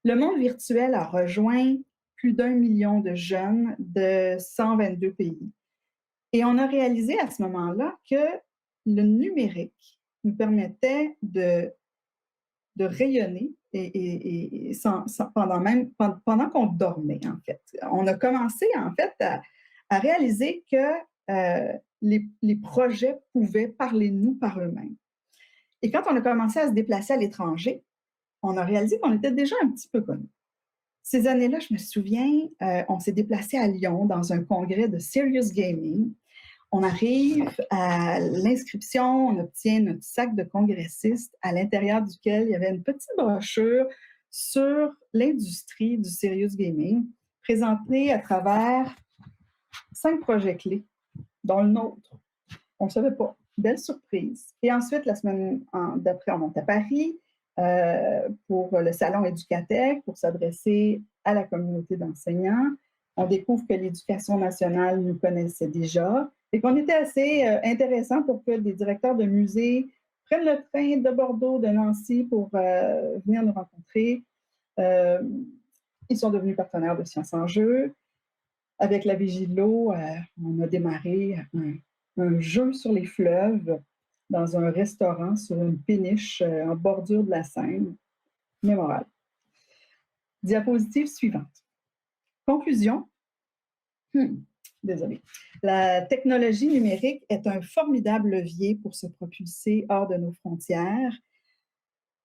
Le monde virtuel a rejoint plus d'1 million de jeunes de 122 pays. Et on a réalisé à ce moment-là que le numérique nous permettait de rayonner pendant qu'on dormait, en fait. On a commencé, en fait, à réaliser que les projets pouvaient parler de nous par eux-mêmes. Et quand on a commencé à se déplacer à l'étranger, on a réalisé qu'on était déjà un petit peu connus. Ces années-là, je me souviens, on s'est déplacé à Lyon dans un congrès de Serious Gaming. On arrive à l'inscription, on obtient notre sac de congressiste à l'intérieur duquel il y avait une petite brochure sur l'industrie du Serious Gaming, présentée à travers 5 projets clés, dont le nôtre. On ne savait pas. Belle surprise. Et ensuite, la semaine d'après, on monte à Paris, pour le salon Éducatech, pour s'adresser à la communauté d'enseignants. On découvre que l'Éducation nationale nous connaissait déjà et qu'on était assez intéressant pour que des directeurs de musées prennent le train de Bordeaux, de Nancy pour venir nous rencontrer. Ils sont devenus partenaires de Science en jeu. Avec la Vigie de l'eau, on a démarré un jeu sur les fleuves dans un restaurant sur une péniche en bordure de la Seine. Mémorable. Diapositive suivante. Conclusion. Désolée. La technologie numérique est un formidable levier pour se propulser hors de nos frontières.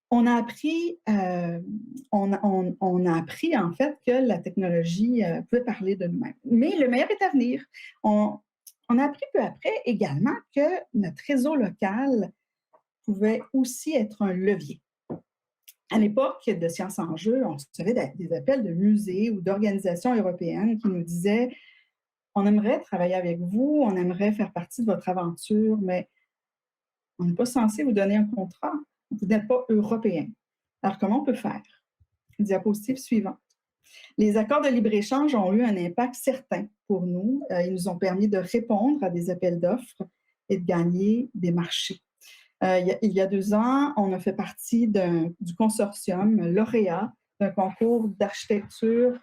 On a appris en fait que la technologie pouvait parler de nous-mêmes. Mais le meilleur est à venir. On a appris peu après également que notre réseau local pouvait aussi être un levier. À l'époque de Science en jeu, on recevait des appels de musées ou d'organisations européennes qui nous disaient « On aimerait travailler avec vous, on aimerait faire partie de votre aventure, mais on n'est pas censé vous donner un contrat. Vous n'êtes pas européen. Alors, comment on peut faire? » Diapositive suivante. Les accords de libre-échange ont eu un impact certain pour nous. Ils nous ont permis de répondre à des appels d'offres et de gagner des marchés. Il y a 2 ans, on a fait partie du consortium lauréat d'un concours d'architecture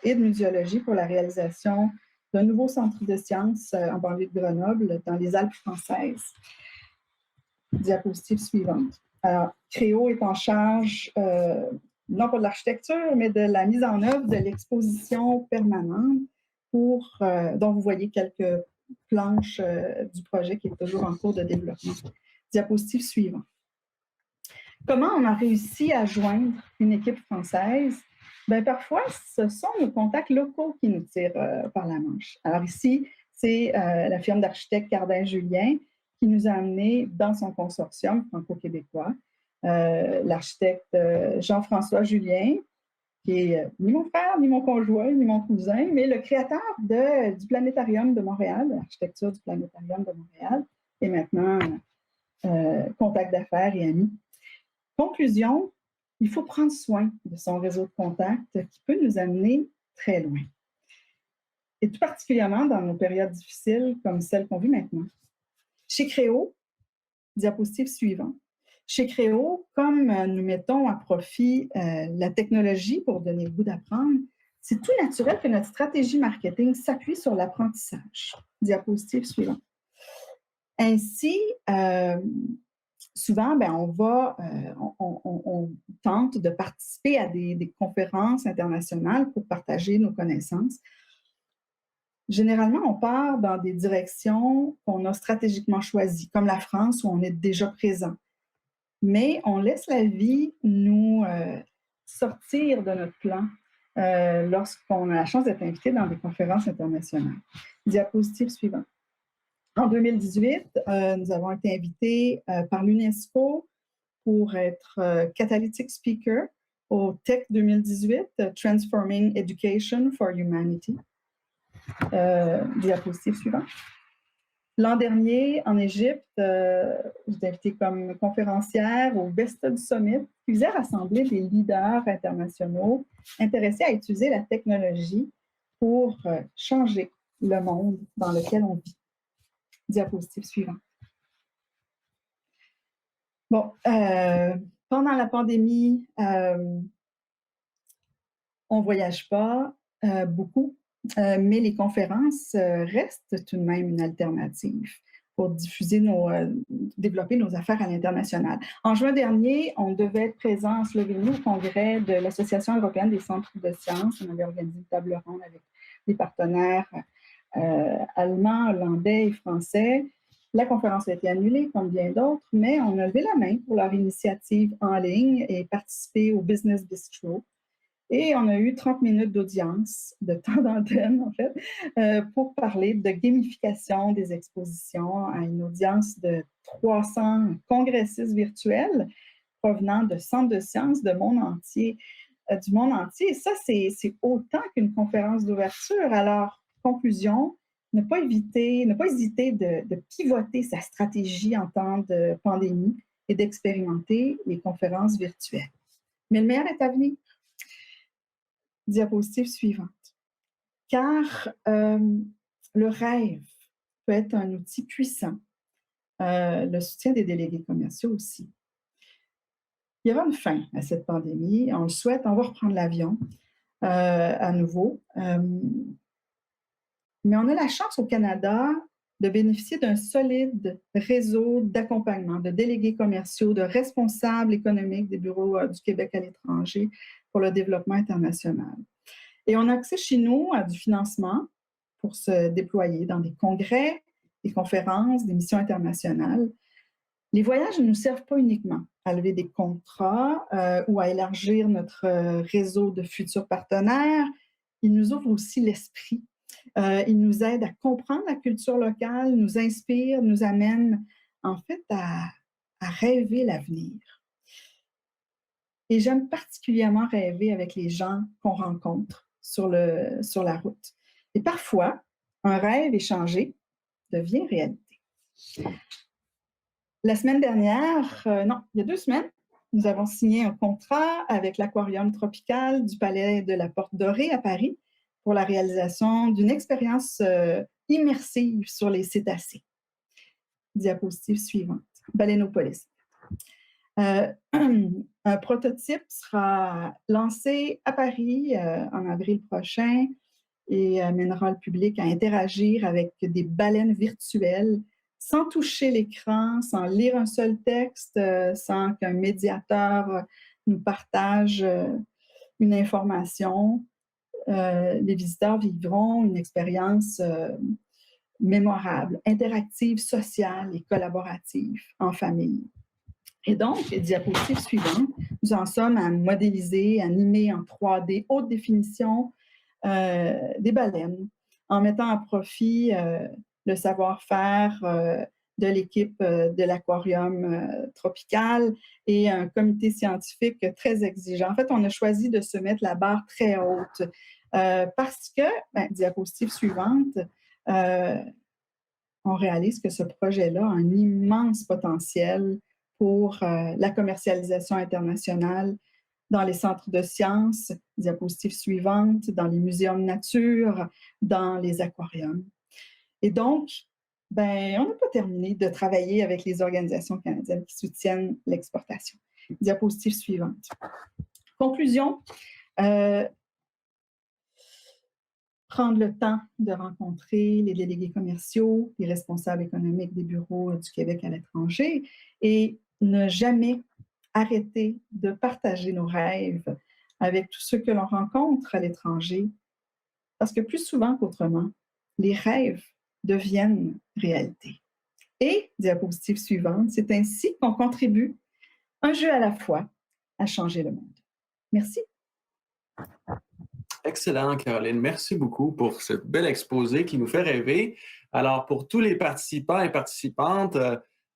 et de muséologie pour la réalisation d'un nouveau centre de sciences en banlieue de Grenoble, dans les Alpes françaises. Diapositive suivante. Alors, Créo est en charge non pas de l'architecture, mais de la mise en œuvre de l'exposition permanente dont vous voyez quelques planches du projet qui est toujours en cours de développement. Diapositive suivante. Comment on a réussi à joindre une équipe française? Ben, parfois, ce sont nos contacts locaux qui nous tirent par la manche. Alors ici, c'est la firme d'architectes Cardin-Julien qui nous a amenés dans son consortium franco-québécois. L'architecte Jean-François Julien, qui est ni mon frère, ni mon conjoint, ni mon cousin, mais le créateur du Planétarium de Montréal, l'architecture du Planétarium de Montréal, et maintenant contact d'affaires et amis. Conclusion, il faut prendre soin de son réseau de contacts qui peut nous amener très loin. Et tout particulièrement dans nos périodes difficiles comme celles qu'on vit maintenant. Chez Créo, diapositive suivante. Chez Créo, comme nous mettons à profit la technologie pour donner le goût d'apprendre, c'est tout naturel que notre stratégie marketing s'appuie sur l'apprentissage. Diapositive suivante. Ainsi, souvent, on tente de participer à des conférences internationales pour partager nos connaissances. Généralement, on part dans des directions qu'on a stratégiquement choisies, comme la France où on est déjà présent. Mais on laisse la vie nous sortir de notre plan lorsqu'on a la chance d'être invité dans des conférences internationales. Diapositive suivante. En 2018, nous avons été invités par l'UNESCO pour être catalytic speaker au TEC 2018, Transforming Education for Humanity. Diapositive suivante. L'an dernier, en Égypte, j'étais invitée comme conférencière au Vested Summit, qui visait à rassembler des leaders internationaux intéressés à utiliser la technologie pour changer le monde dans lequel on vit. Diapositive suivante. Bon, pendant la pandémie, on ne voyage pas beaucoup, mais les conférences restent tout de même une alternative pour développer nos affaires à l'international. En juin dernier, on devait être présent en Slovénie au congrès de l'Association européenne des centres de sciences. On avait organisé une table ronde avec des partenaires allemands, hollandais et français. La conférence a été annulée, comme bien d'autres, mais on a levé la main pour leur initiative en ligne et participé au Business Bistro. Et on a eu 30 minutes d'audience, de temps d'antenne, en fait, pour parler de gamification des expositions à une audience de 300 congressistes virtuels provenant de centres de sciences du monde entier. Et ça, c'est autant qu'une conférence d'ouverture. Alors, conclusion, ne pas hésiter de pivoter sa stratégie en temps de pandémie et d'expérimenter les conférences virtuelles. Mais le meilleur est à venir. Diapositive suivante. Car le rêve peut être un outil puissant. Le soutien des délégués commerciaux aussi. Il y aura une fin à cette pandémie. On le souhaite, on va reprendre l'avion à nouveau. Mais on a la chance au Canada de bénéficier d'un solide réseau d'accompagnement, de délégués commerciaux, de responsables économiques des bureaux du Québec à l'étranger pour le développement international. Et on a accès chez nous à du financement pour se déployer dans des congrès, des conférences, des missions internationales. Les voyages ne nous servent pas uniquement à lever des contrats ou à élargir notre réseau de futurs partenaires. Ils nous ouvrent aussi l'esprit. Ils nous aident à comprendre la culture locale, nous inspirent, nous amènent en fait à rêver l'avenir. Et j'aime particulièrement rêver avec les gens qu'on rencontre sur la route. Et parfois, un rêve échangé devient réalité. La semaine dernière, il y a 2 semaines, nous avons signé un contrat avec l'Aquarium tropical du Palais de la Porte Dorée à Paris pour la réalisation d'une expérience immersive sur les cétacés. Diapositive suivante. Baleiноpolis. Un prototype sera lancé à Paris en avril prochain et mènera le public à interagir avec des baleines virtuelles sans toucher l'écran, sans lire un seul texte, sans qu'un médiateur nous partage une information. Les visiteurs vivront une expérience mémorable, interactive, sociale et collaborative en famille. Et donc, les diapositives suivantes, nous en sommes à modéliser, animer en 3D, haute définition, des baleines, en mettant à profit le savoir-faire de l'équipe de l'aquarium tropical et un comité scientifique très exigeant. En fait, on a choisi de se mettre la barre très haute parce que, diapositive suivante, on réalise que ce projet-là a un immense potentiel pour la commercialisation internationale dans les centres de sciences, diapositive suivante, dans les muséums de nature, dans les aquariums. Et donc, on n'a pas terminé de travailler avec les organisations canadiennes qui soutiennent l'exportation. Diapositive suivante. Conclusion, prendre le temps de rencontrer les délégués commerciaux, les responsables économiques des bureaux du Québec à l'étranger et ne jamais arrêter de partager nos rêves avec tous ceux que l'on rencontre à l'étranger, parce que plus souvent qu'autrement, les rêves deviennent réalité. Et, diapositive suivante, c'est ainsi qu'on contribue, un jeu à la fois, à changer le monde. Merci. Excellent, Caroline. Merci beaucoup pour ce bel exposé qui nous fait rêver. Alors, pour tous les participants et participantes,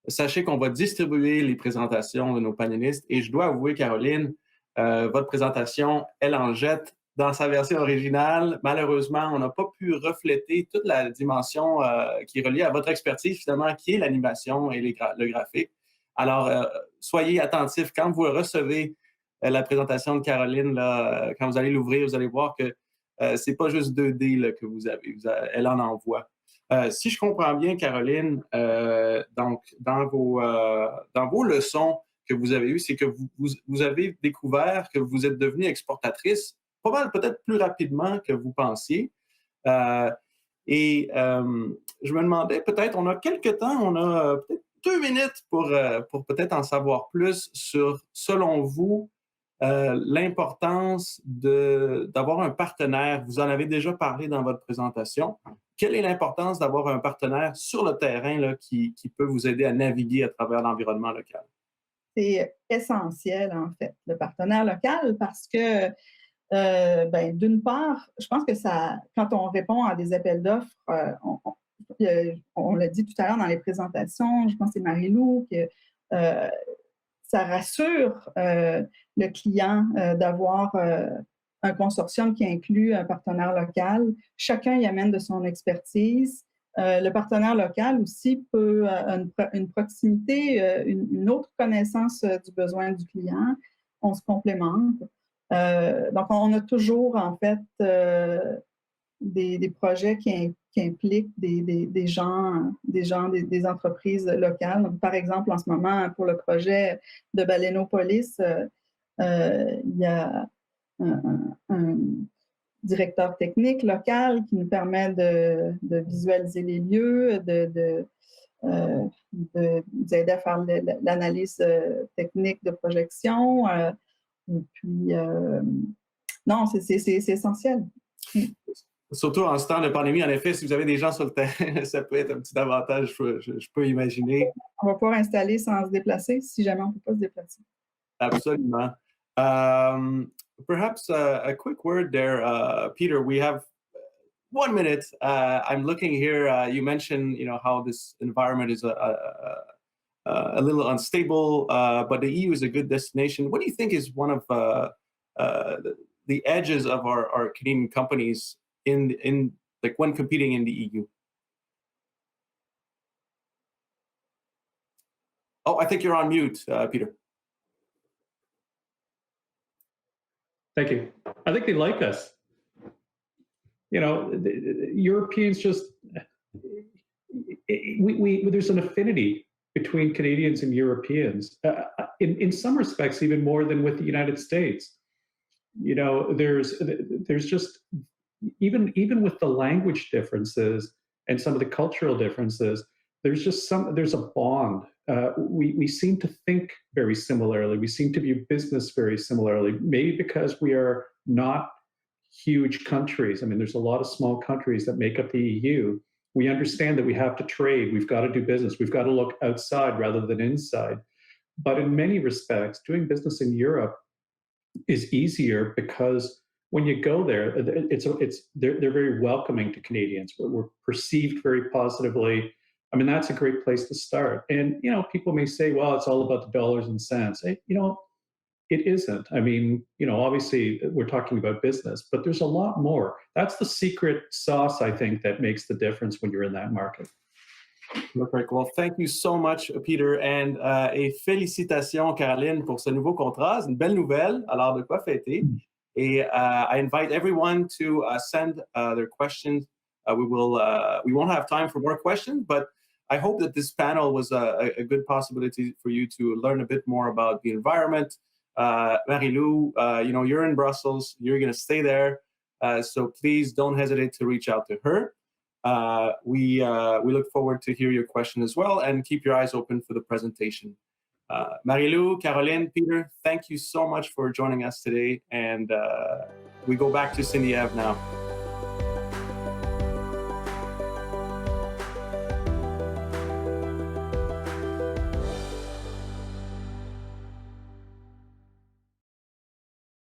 sachez qu'on va distribuer les présentations de nos panélistes et je dois avouer, Caroline, votre présentation, elle en jette dans sa version originale. Malheureusement, on n'a pas pu refléter toute la dimension qui est reliée à votre expertise, finalement, qui est l'animation et le graphique. Alors, soyez attentifs quand vous recevez la présentation de Caroline, là, quand vous allez l'ouvrir, vous allez voir que c'est pas juste 2D là, que vous avez, elle en envoie. Si je comprends bien, Caroline, donc dans vos leçons que vous avez eues, c'est que vous avez découvert que vous êtes devenue exportatrice pas mal peut-être plus rapidement que vous pensiez. Je me demandais, peut-être, on a quelques temps, on a peut-être 2 minutes pour peut-être en savoir plus sur, selon vous, l'importance d'avoir un partenaire. Vous en avez déjà parlé dans votre présentation. Quelle est l'importance d'avoir un partenaire sur le terrain là, qui peut vous aider à naviguer à travers l'environnement local? C'est essentiel, en fait, le partenaire local, parce que, d'une part, je pense que quand on répond à des appels d'offres, on l'a dit tout à l'heure dans les présentations, je pense que c'est Marie-Lou, que ça rassure le client d'avoir un consortium qui inclut un partenaire local. Chacun y amène de son expertise. Le partenaire local aussi peut une proximité, une autre connaissance du besoin du client. On se complémente. Donc, on a toujours, en fait, des projets qui impliquent des entreprises locales. Donc, par exemple, en ce moment, pour le projet de Baleineaupolis, il y a un directeur technique local qui nous permet de visualiser les lieux, de nous aider à faire l'analyse technique de projection. Et puis, non, c'est essentiel. Surtout en ce temps de pandémie, en effet, si vous avez des gens sur le terrain, ça peut être un petit avantage, je peux imaginer. On va pouvoir installer sans se déplacer, si jamais on ne peut pas se déplacer. Absolument. Perhaps a quick word there, Peter. We have 1 minute. I'm looking here. You mentioned, how this environment is a little unstable, but the EU is a good destination. What do you think is one of the edges of our Canadian companies in like when competing in the EU? Oh, I think you're on mute, Peter. Thank you. I think they like us. The Europeans just, there's an affinity between Canadians and Europeans, in some respects, even more than with the United States. There's just, even with the language differences and some of the cultural differences, there's a bond. We seem to think very similarly. We seem to view business very similarly, maybe because we are not huge countries. I mean, there's a lot of small countries that make up the EU. We understand that we have to trade. We've got to do business. We've got to look outside rather than inside. But in many respects, doing business in Europe is easier because when you go there, they're very welcoming to Canadians. We're perceived very positively. I mean, that's a great place to start. And people may say, "Well, it's all about the dollars and cents." It isn't. I mean, obviously we're talking about business, but there's a lot more. That's the secret sauce, I think, that makes the difference when you're in that market. Perfect. Well, thank you so much, Peter, and et félicitations, Caroline, pour ce nouveau contrat. C'est une belle nouvelle. Alors, de quoi fêter. Et I invite everyone to send their questions. We won't have time for more questions, but I hope that this panel was a good possibility for you to learn a bit more about the environment. Marie-Lou, you're in Brussels. You're going to stay there, so please don't hesitate to reach out to her. We look forward to hear your question as well, and keep your eyes open for the presentation. Marie-Lou, Caroline, Peter, thank you so much for joining us today, and we go back to Cindy Eve now.